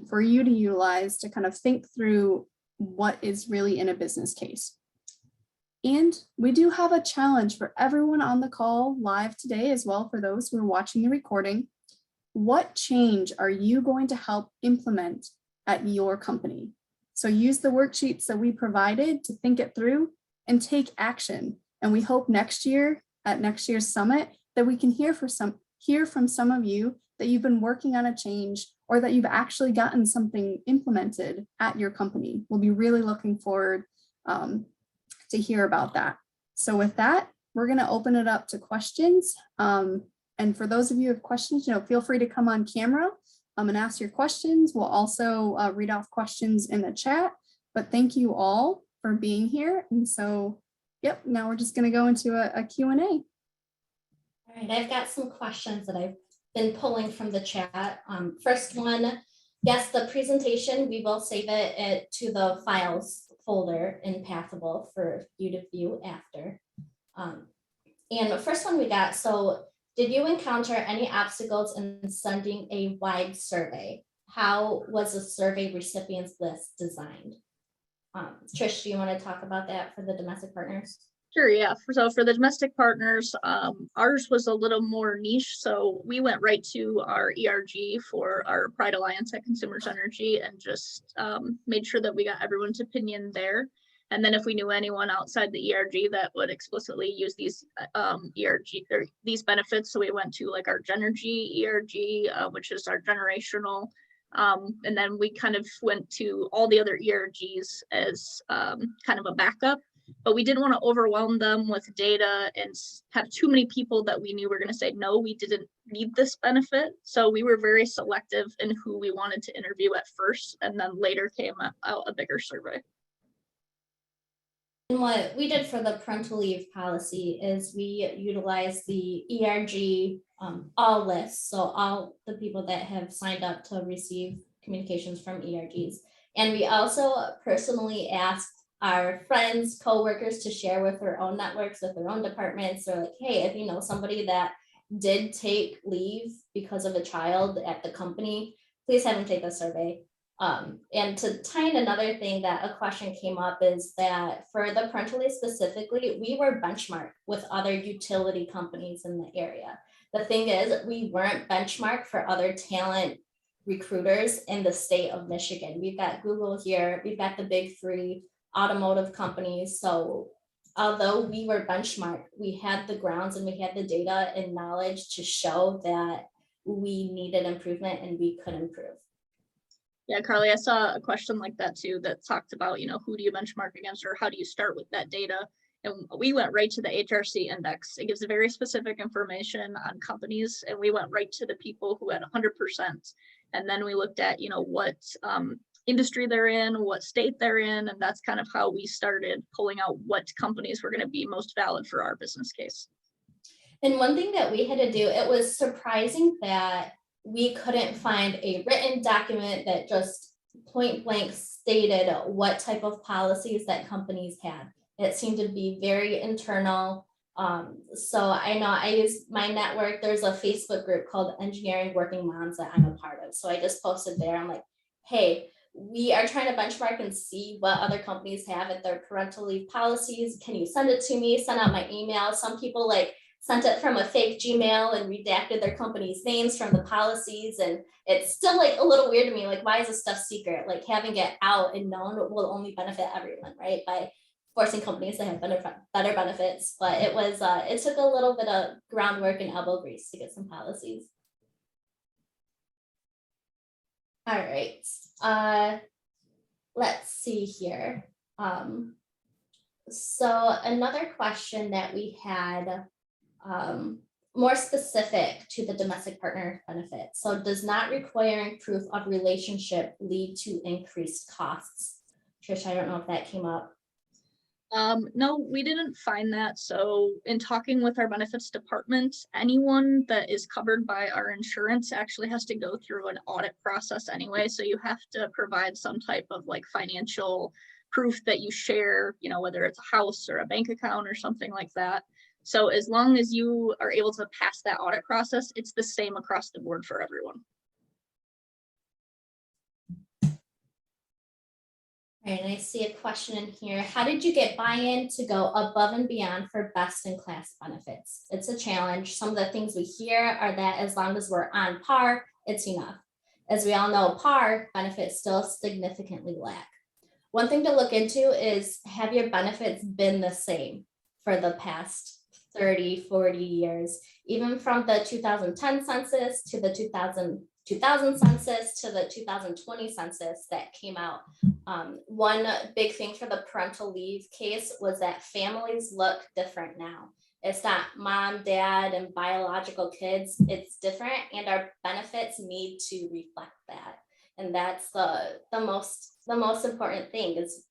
for you to utilize to kind of think through what is really in a business case. And we do have a challenge for everyone on the call live today, as well for those who are watching the recording. What change are you going to help implement at your company? So use the worksheets that we provided to think it through and take action. And we hope next year at next year's summit that we can hear from some of you that you've been working on a change or that you've actually gotten something implemented at your company. We'll be really looking forward to hear about that. So with that, we're going to open it up to questions. And for those of you who have questions, feel free to come on camera and ask your questions. We'll also read off questions in the chat, but thank you all for being here. And so, yep, now we're just going to go into a Q&A. All right, I've got some questions that I've been pulling from the chat. First one, yes, the presentation, we will save it to the files folder in Pathable for you to view after. And the first one we got, so did you encounter any obstacles in sending a wide survey? How was the survey recipients list designed? Trish, do you want to talk about that for the domestic partners? Sure, yeah. So for the domestic partners, ours was a little more niche. So we went right to our ERG for our Pride Alliance at Consumers Energy and just made sure that we got everyone's opinion there. And then if we knew anyone outside the ERG that would explicitly use these ERG or these benefits, so we went to like our Genergy ERG, which is our generational. And then we kind of went to all the other ERGs as kind of a backup. But we didn't want to overwhelm them with data and have too many people that we knew were going to say, no, we didn't need this benefit. So we were very selective in who we wanted to interview at first, and then later came out a bigger survey. And what we did for the parental leave policy is we utilized the ERG all lists. So all the people that have signed up to receive communications from ERGs. And we also personally asked our friends, co-workers to share with their own networks, with their own departments. They're like, hey, if you know somebody that did take leave because of a child at the company, please have them take the survey. And to tie in another thing that a question came up is that for the parental leave specifically, we were benchmarked with other utility companies in the area. The thing is, we weren't benchmarked for other talent recruiters in the state of Michigan. We've got Google here, we've got the big three automotive companies. So although we were benchmarked, we had the grounds and we had the data and knowledge to show that we needed improvement and we could improve. Yeah, Carly, I saw a question like that too that talked about, who do you benchmark against or how do you start with that data? And we went right to the HRC index. It gives very specific information on companies, and we went right to the people who had 100%. And then we looked at, what industry they're in, what state they're in, and that's kind of how we started pulling out what companies were going to be most valid for our business case. And one thing that we had to do, it was surprising that we couldn't find a written document that just point blank stated what type of policies that companies had. It seemed to be very internal. So I know I use my network. There's a Facebook group called Engineering Working Moms that I'm a part of. So I just posted there. I'm like, hey, we are trying to benchmark and see what other companies have at their parental leave policies. Can you send it to me? Send out my email. Some people like sent it from a fake Gmail and redacted their company's names from the policies. And it's still like a little weird to me. Like, why is this stuff secret? Like having it out and known will only benefit everyone, right? By forcing companies to have better benefits. But it was, it took a little bit of groundwork and elbow grease to get some policies. All right, let's see here. So another question that we had, more specific to the domestic partner benefit. So does not requiring proof of relationship lead to increased costs? Trish, I don't know if that came up. No, we didn't find that. So in talking with our benefits department, anyone that is covered by our insurance actually has to go through an audit process anyway. So you have to provide some type of like financial proof that you share, you know, whether it's a house or a bank account or something like that. So as long as you are able to pass that audit process, it's the same across the board for everyone. All right, and I see a question in here. How did you get buy-in to go above and beyond for best in class benefits? It's a challenge. Some of the things we hear are that as long as we're on par, it's enough. As we all know, par benefits still significantly lack. One thing to look into is, have your benefits been the same for the past 30, 40 years, even from the 2010 census to the 2000 census to the 2020 census that came out. One big thing for the parental leave case was that families look different now. It's not mom, dad, and biological kids. It's different, and our benefits need to reflect that. And that's the most important thing is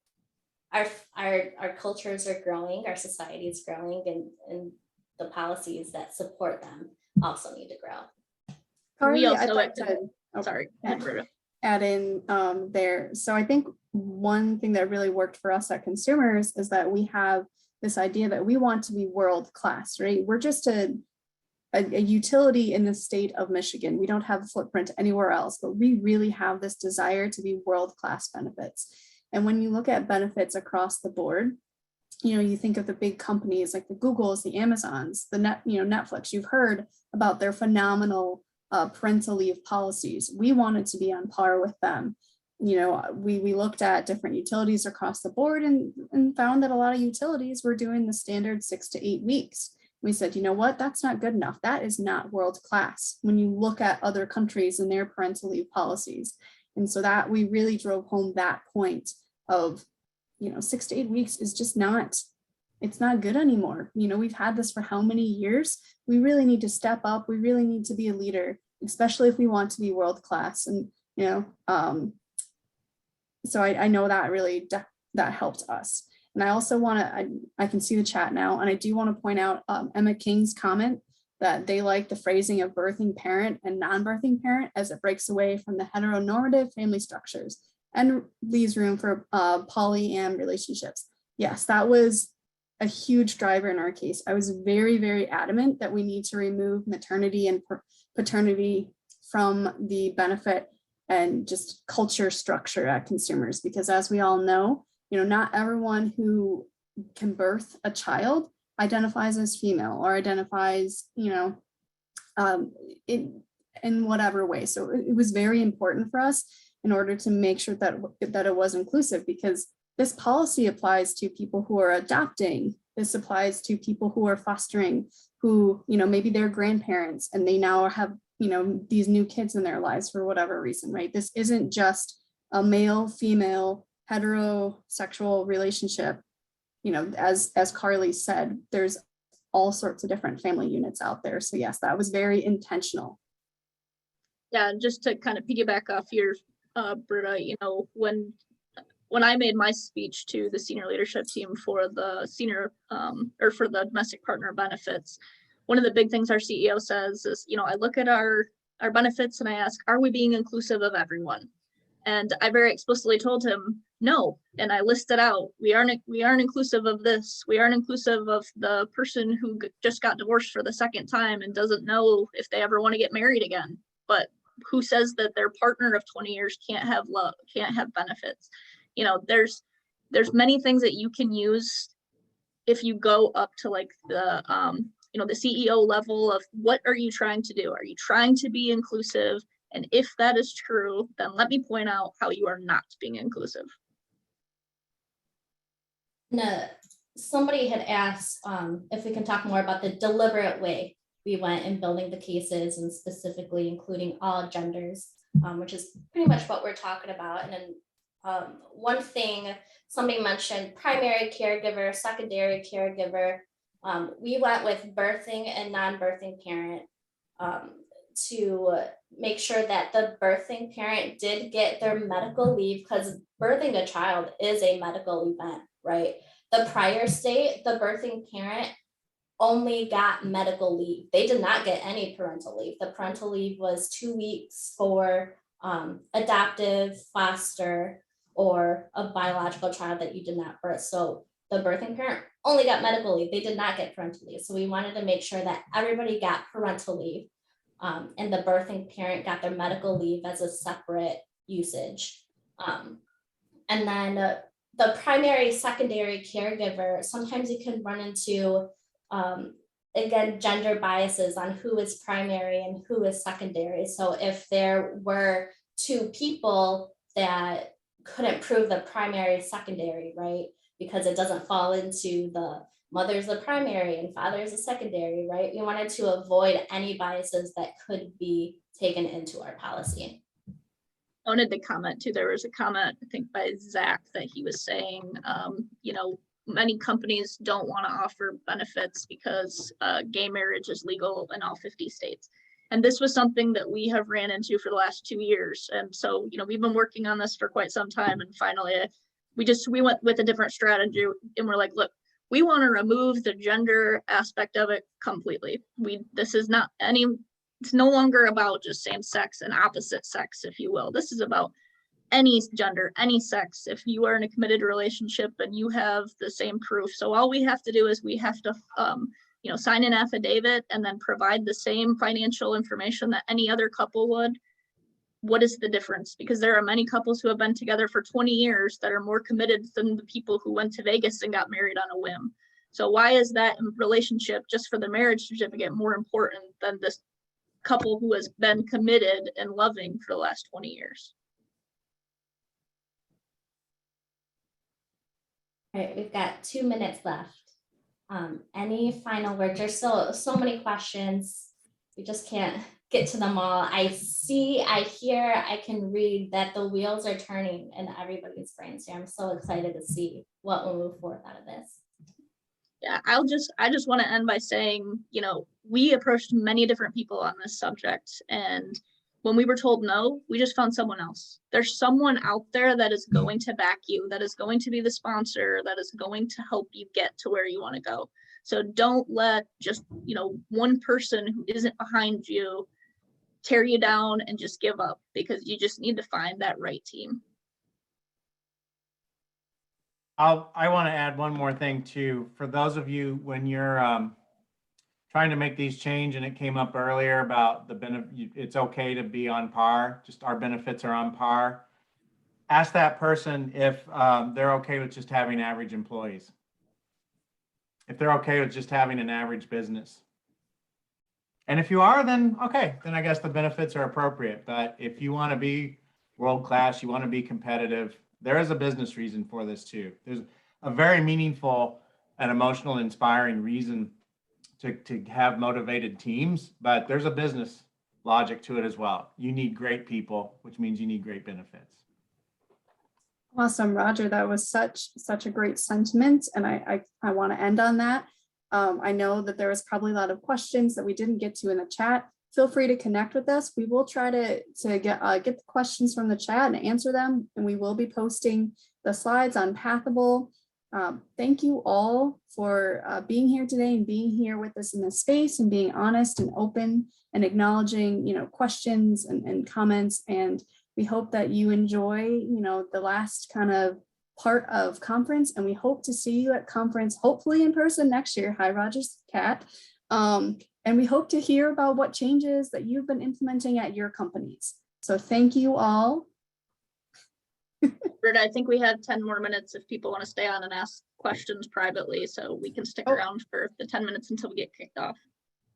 our cultures are growing, our society is growing, and the policies that support them also need to grow. Carly, also I'd like like to- to Sorry. add in there. So I think one thing that really worked for us at Consumers is that we have this idea that we want to be world class, right? We're just a utility in the state of Michigan. We don't have a footprint anywhere else, but we really have this desire to be world class benefits. And when you look at benefits across the board, you know, you think of the big companies like the Googles, the Amazons, the Netflix. You've heard about their phenomenal parental leave policies. We wanted to be on par with them. You know, we looked at different utilities across the board and found that a lot of utilities were doing the standard 6 to 8 weeks. We said, you know what, that's not good enough. That is not world class when you look at other countries and their parental leave policies. And so that we really drove home that point of, you know, 6 to 8 weeks is just not, it's not good anymore. You know, we've had this for how many years? We really need to step up. We really need to be a leader, especially if we want to be world class. And, you know, so I know that really, that helped us. And I also want to, I can see the chat now, and I do want to point out Emma King's comment that they like the phrasing of birthing parent and non-birthing parent as it breaks away from the heteronormative family structures and leaves room for polyam relationships. Yes, that was a huge driver in our case. I was very, very adamant that we need to remove maternity and paternity from the benefit and just culture structure at Consumers, because as we all know, you know, not everyone who can birth a child identifies as female or identifies, you know, in whatever way. So it was very important for us in order to make sure that it was inclusive, because this policy applies to people who are adopting. This applies to people who are fostering, who, you know, maybe they're grandparents and they now have, you know, these new kids in their lives for whatever reason, right? This isn't just a male, female, heterosexual relationship. You know, as Carly said, there's all sorts of different family units out there. So yes, that was very intentional. Yeah, just to kind of piggyback off your Britta, you know, when I made my speech to the senior leadership team for the senior or for the domestic partner benefits, one of the big things our CEO says is, you know, I look at our benefits and I ask, are we being inclusive of everyone? And I very explicitly told him, no. And I listed out, we aren't inclusive of this. We aren't inclusive of the person who just got divorced for the second time and doesn't know if they ever want to get married again. But who says that their partner of 20 years can't have love, can't have benefits? You know, there's many things that you can use if you go up to like the you know, the CEO level of what are you trying to do? Are you trying to be inclusive? And if that is true, then let me point out how you are not being inclusive. No, somebody had asked if we can talk more about the deliberate way we went in building the cases and specifically including all genders, which is pretty much what we're talking about. And then one thing somebody mentioned, primary caregiver, secondary caregiver. We went with birthing and non-birthing parent to make sure that the birthing parent did get their medical leave, because birthing a child is a medical event, right? The prior state, the birthing parent only got medical leave. They did not get any parental leave. The parental leave was 2 weeks for adoptive, foster, or a biological child that you did not birth. So the birthing parent only got medical leave. They did not get parental leave. So we wanted to make sure that everybody got parental leave, and the birthing parent got their medical leave as a separate usage. And then the primary, secondary caregiver, sometimes you can run into, again, gender biases on who is primary and who is secondary. So if there were two people that couldn't prove the primary, secondary, right? Because it doesn't fall into the mother's the primary and father's the secondary, right? We wanted to avoid any biases that could be taken into our policy. I wanted to comment too. There was a comment, I think by Zach, that he was saying, you know, many companies don't want to offer benefits because gay marriage is legal in all 50 states. And this was something that we have ran into for the last 2 years. And so, you know, we've been working on this for quite some time. And finally, we went with a different strategy, and we're like, look, we want to remove the gender aspect of it completely. This is not any, it's no longer about just same sex and opposite sex, if you will. This is about any gender, any sex. If you are in a committed relationship and you have the same proof. So all we have to do is we have to, you know, sign an affidavit and then provide the same financial information that any other couple would. What is the difference? Because there are many couples who have been together for 20 years that are more committed than the people who went to Vegas and got married on a whim. So why is that relationship just for the marriage certificate more important than this couple who has been committed and loving for the last 20 years? All right, we've got 2 minutes left. Any final words? There's so many questions. We just can't get to them all. I see, I hear, I can read that the wheels are turning in everybody's brains here. I'm so excited to see what will move forward out of this. Yeah, I just want to end by saying, you know, we approached many different people on this subject, and when we were told no, we just found someone else. There's someone out there that is going to back you, that is going to be the sponsor, that is going to help you get to where you want to go. So don't let just, you know, one person who isn't behind you tear you down and just give up, because you just need to find that right team. I want to add one more thing too. For those of you, when you're trying to make these change, and it came up earlier about the benefit, it's okay to be on par, just our benefits are on par. Ask that person if they're okay with just having average employees. If they're okay with just having an average business. And if you are, then okay, then I guess the benefits are appropriate. But if you want to be world-class, you want to be competitive, there is a business reason for this too. There's a very meaningful and emotional, inspiring reason to have motivated teams, but there's a business logic to it as well. You need great people, which means you need great benefits. Awesome, Roger. That was such a great sentiment, and I want to end on that. I know that there was probably a lot of questions that we didn't get to in the chat. Feel free to connect with us. We will try to get the questions from the chat and answer them, and we will be posting the slides on Pathable. Thank you all for being here today and being here with us in this space and being honest and open and acknowledging, you know, questions and comments. And we hope that you enjoy, you know, the last kind of part of conference, and we hope to see you at conference, hopefully in person next year. Hi, Roger's cat. And we hope to hear about what changes that you've been implementing at your companies. So thank you all. Britta, I think we have 10 more minutes if people want to stay on and ask questions privately, so we can stick around for the 10 minutes until we get kicked off.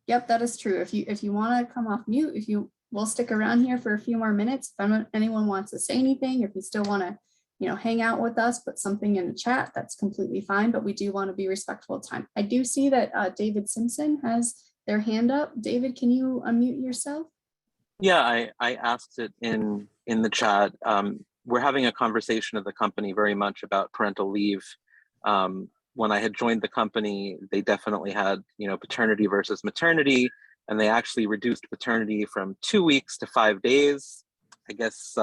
Yep, that is true. If you want to come off mute, we'll stick around here for a few more minutes. If anyone wants to say anything, if you still want to, hang out with us, put something in the chat, that's completely fine. But we do want to be respectful of time. I do see that David Simpson has their hand up. David, can you unmute yourself? Yeah, I asked it in the chat. We're having a conversation of the company very much about parental leave. When I had joined the company, they definitely had, paternity versus maternity, and they actually reduced paternity from 2 weeks to 5 days. I guess,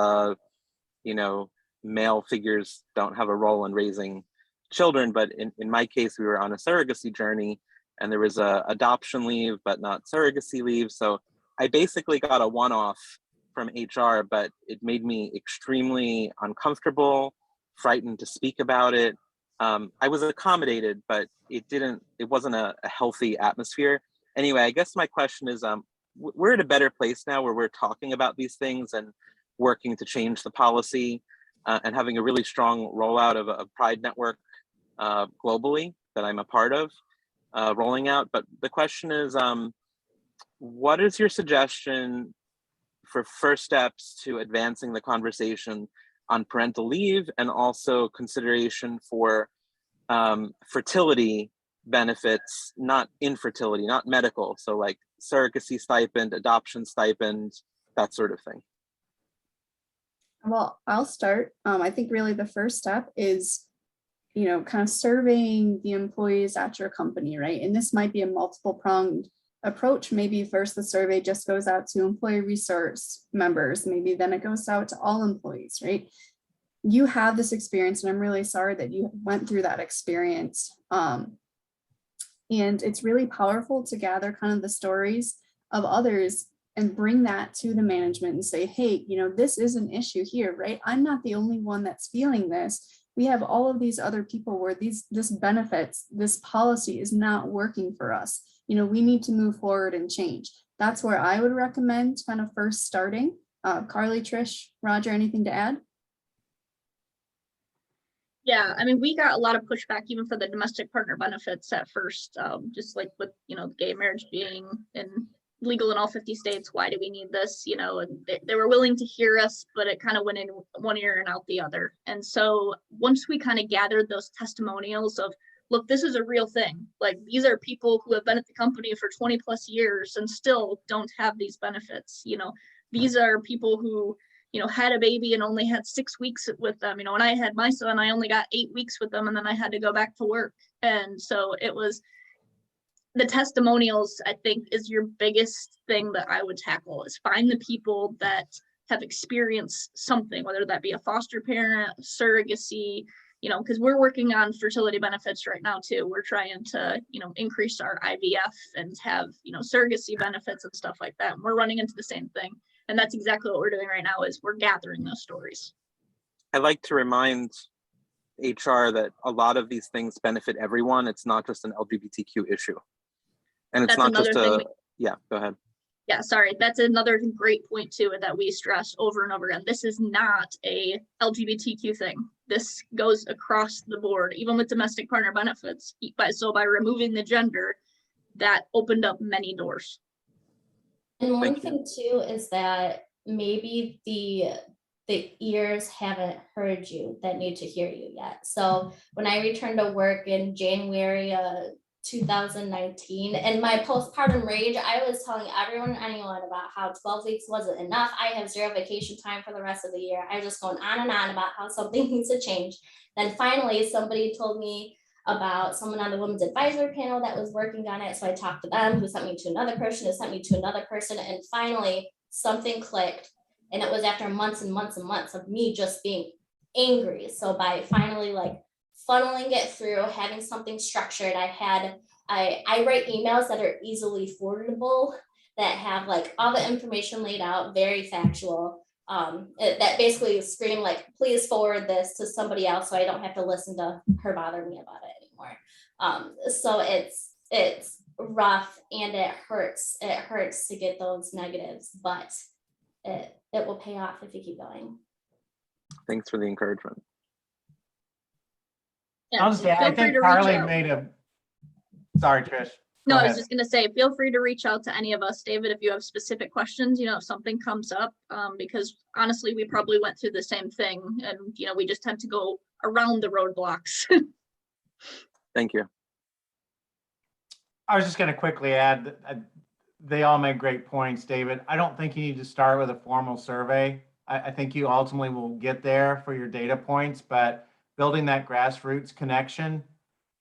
male figures don't have a role in raising children, but in my case, we were on a surrogacy journey, and there was a adoption leave, but not surrogacy leave. So I basically got a one-off from HR, but it made me extremely uncomfortable, frightened to speak about it. I was accommodated, but it wasn't a healthy atmosphere. Anyway, I guess my question is, we're at a better place now where we're talking about these things and working to change the policy and having a really strong rollout of a Pride network globally that I'm a part of rolling out. But the question is, what is your suggestion for first steps to advancing the conversation on parental leave and also consideration for fertility benefits, not infertility, not medical. So like surrogacy stipend, adoption stipend, that sort of thing. Well, I'll start. I think really the first step is, kind of surveying the employees at your company, right? And this might be a multiple pronged approach. Maybe first the survey just goes out to employee resource members. Maybe then it goes out to all employees, right? You have this experience, and I'm really sorry that you went through that experience. And it's really powerful to gather kind of the stories of others and bring that to the management and say, hey, this is an issue here, right? I'm not the only one that's feeling this. We have all of these other people where this benefits, this policy is not working for us. We need to move forward and change. That's where I would recommend kind of first starting. Carly, Trish, Roger, anything to add? Yeah, I mean, we got a lot of pushback even for the domestic partner benefits at first, just like with, gay marriage being legal in all 50 states. Why do we need this? And they were willing to hear us, but it kind of went in one ear and out the other. And so once we kind of gathered those testimonials of, look, this is a real thing. Like, these are people who have been at the company for 20 plus years and still don't have these benefits. These are people who, had a baby and only had 6 weeks with them. When I had my son, I only got 8 weeks with them, and then I had to go back to work. And so it was the testimonials, I think, is your biggest thing that I would tackle, is find the people that have experienced something, whether that be a foster parent, surrogacy, because we're working on fertility benefits right now too. We're trying to, increase our IVF and have, surrogacy benefits and stuff like that. And we're running into the same thing. And that's exactly what we're doing right now, is we're gathering those stories. I like to remind HR that a lot of these things benefit everyone. It's not just an LGBTQ issue. And it's not just yeah, go ahead. Yeah, sorry. That's another great point too, that we stress over and over again. This is not a LGBTQ thing. This goes across the board, even with domestic partner benefits. So by removing the gender, that opened up many doors. And one thing too is that maybe the ears haven't heard you that need to hear you yet. So when I returned to work in January 2019, and my postpartum rage, I was telling everyone and anyone about how 12 weeks wasn't enough. I have 0 vacation time for the rest of the year. I was just going on and on about how something needs to change. Then finally, somebody told me about someone on the women's advisory panel that was working on it. So I talked to them, who sent me to another person, who sent me to another person. And finally, something clicked. And it was after months and months and months of me just being angry. So by finally funneling it through, having something structured, I write emails that are easily forwardable, that have all the information laid out, very factual. that basically scream like, please forward this to somebody else so I don't have to listen to her bother me about it anymore. So it's rough and it hurts to get those negatives, but it will pay off if you keep going. Thanks for the encouragement. Yeah, I'll just say, I feel free think to reach Carly out. made a, sorry, Trish. No, Go I was ahead. just gonna say, feel free to reach out to any of us, David, if you have specific questions, if something comes up, because honestly, we probably went through the same thing and, we just tend to go around the roadblocks. Thank you. I was just going to quickly add that they all make great points, David. I don't think you need to start with a formal survey. I think you ultimately will get there for your data points, but building that grassroots connection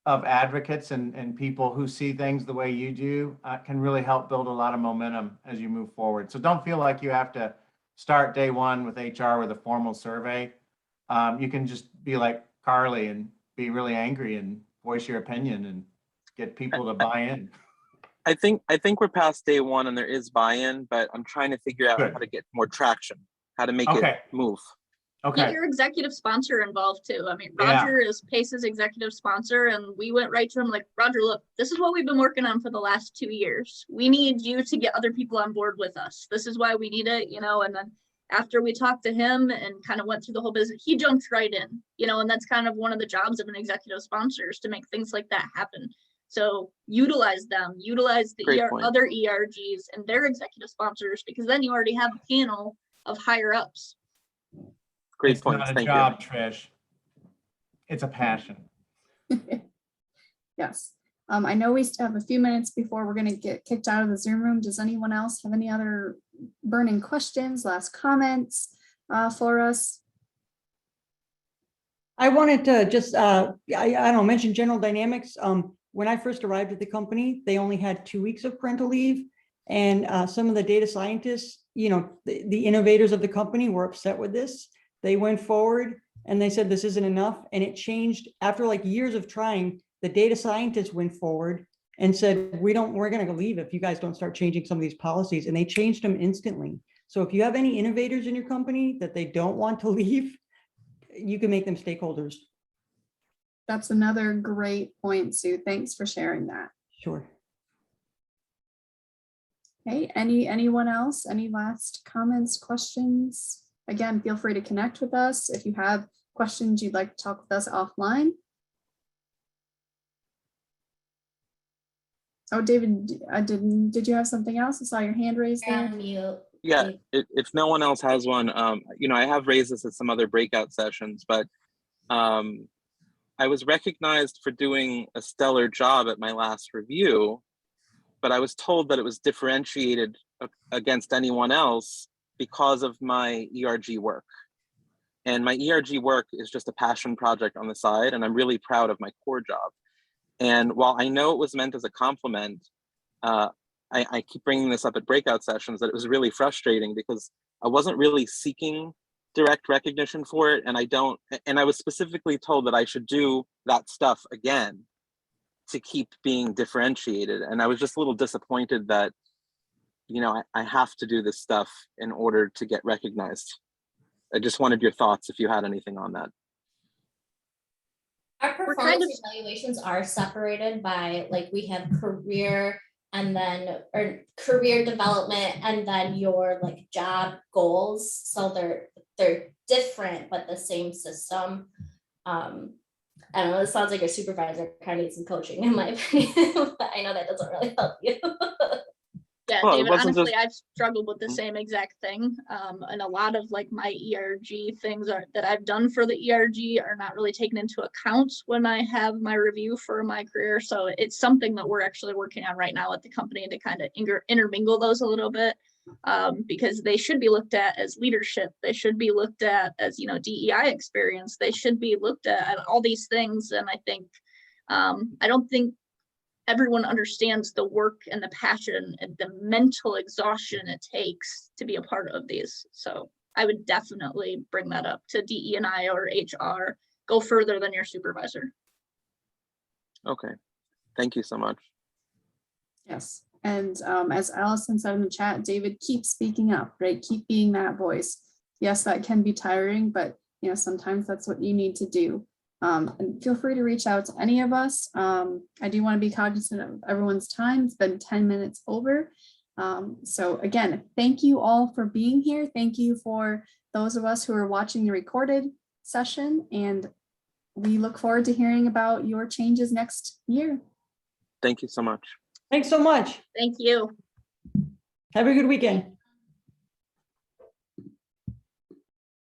of advocates and people who see things the way you do can really help build a lot of momentum as you move forward. So don't feel like you have to start day one with HR with a formal survey. You can just be like Carly and be really angry and voice your opinion and get people to buy in. I think we're past day one and there is buy-in, but I'm trying to figure out Good. how to get more traction, how to make Okay. it move. Okay. Get your executive sponsor involved too. I mean, Yeah. Roger is Pace's executive sponsor, and we went right to him like, Roger, look, this is what we've been working on for the last 2 years. We need you to get other people on board with us. This is why we need it, and then after we talked to him and kind of went through the whole business, he jumped right in, and that's kind of one of the jobs of an executive sponsor is to make things like that happen. So utilize them, utilize the other ERGs and their executive sponsors, because then you already have a panel of higher ups. Great It's points. not a Thank job, Trish. It's a passion. Yes. I know we still have a few minutes before we're going to get kicked out of the Zoom room. Does anyone else have any other burning questions, last comments for us? I wanted to just, I don't know, mention General Dynamics. When I first arrived at the company, they only had 2 weeks of parental leave. And some of the data scientists, the innovators of the company were upset with this. They went forward and they said, this isn't enough. And it changed after like years of trying. The data scientists went forward and said, we're going to leave if you guys don't start changing some of these policies. And they changed them instantly. So if you have any innovators in your company that they don't want to leave, you can make them stakeholders. That's another great point, Sue. Thanks for sharing that. Sure. Okay, anyone else? Any last comments, questions? Again, feel free to connect with us if you have questions you'd like to talk with us offline. Oh, David, did you have something else? I saw your hand raised there. Yeah, if no one else has one, I have raised this at some other breakout sessions, but I was recognized for doing a stellar job at my last review, but I was told that it was differentiated against anyone else because of my ERG work. And my ERG work is just a passion project on the side, and I'm really proud of my core job. And while I know it was meant as a compliment, I keep bringing this up at breakout sessions that it was really frustrating because I wasn't really seeking direct recognition for it. And I was specifically told that I should do that stuff again to keep being differentiated. And I was just a little disappointed that, I have to do this stuff in order to get recognized. I just wanted your thoughts if you had anything on that. Our performance evaluations are separated by, like, we have career and then, or career development and then your like job goals. So they're different, but the same system. I don't know, it sounds like your supervisor kind of needs some coaching in my opinion, but I know that doesn't really help you. Yeah, Well, David, honestly, I've struggled with the same exact thing. And a lot of like my ERG things that I've done for the ERG are not really taken into account when I have my review for my career. So it's something that we're actually working on right now at the company to kind of intermingle those a little bit, because they should be looked at as leadership. They should be looked at as, DEI experience. They should be looked at all these things. And I think, I don't think everyone understands the work and the passion and the mental exhaustion it takes to be a part of these. So I would definitely bring that up to DE&I or HR. Go further than your supervisor. Okay, thank you so much. Yes, and as Allison said in the chat, David, keep speaking up, right? Keep being that voice. yes, that can be tiring, but sometimes that's what you need to do. And feel free to reach out to any of us. I do want to be cognizant of everyone's time. It's been 10 minutes over. So again, thank you all for being here. Thank you for those of us who are watching the recorded session, and we look forward to hearing about your changes next year. Thank you so much. Thanks so much. Thank you. Have a good weekend.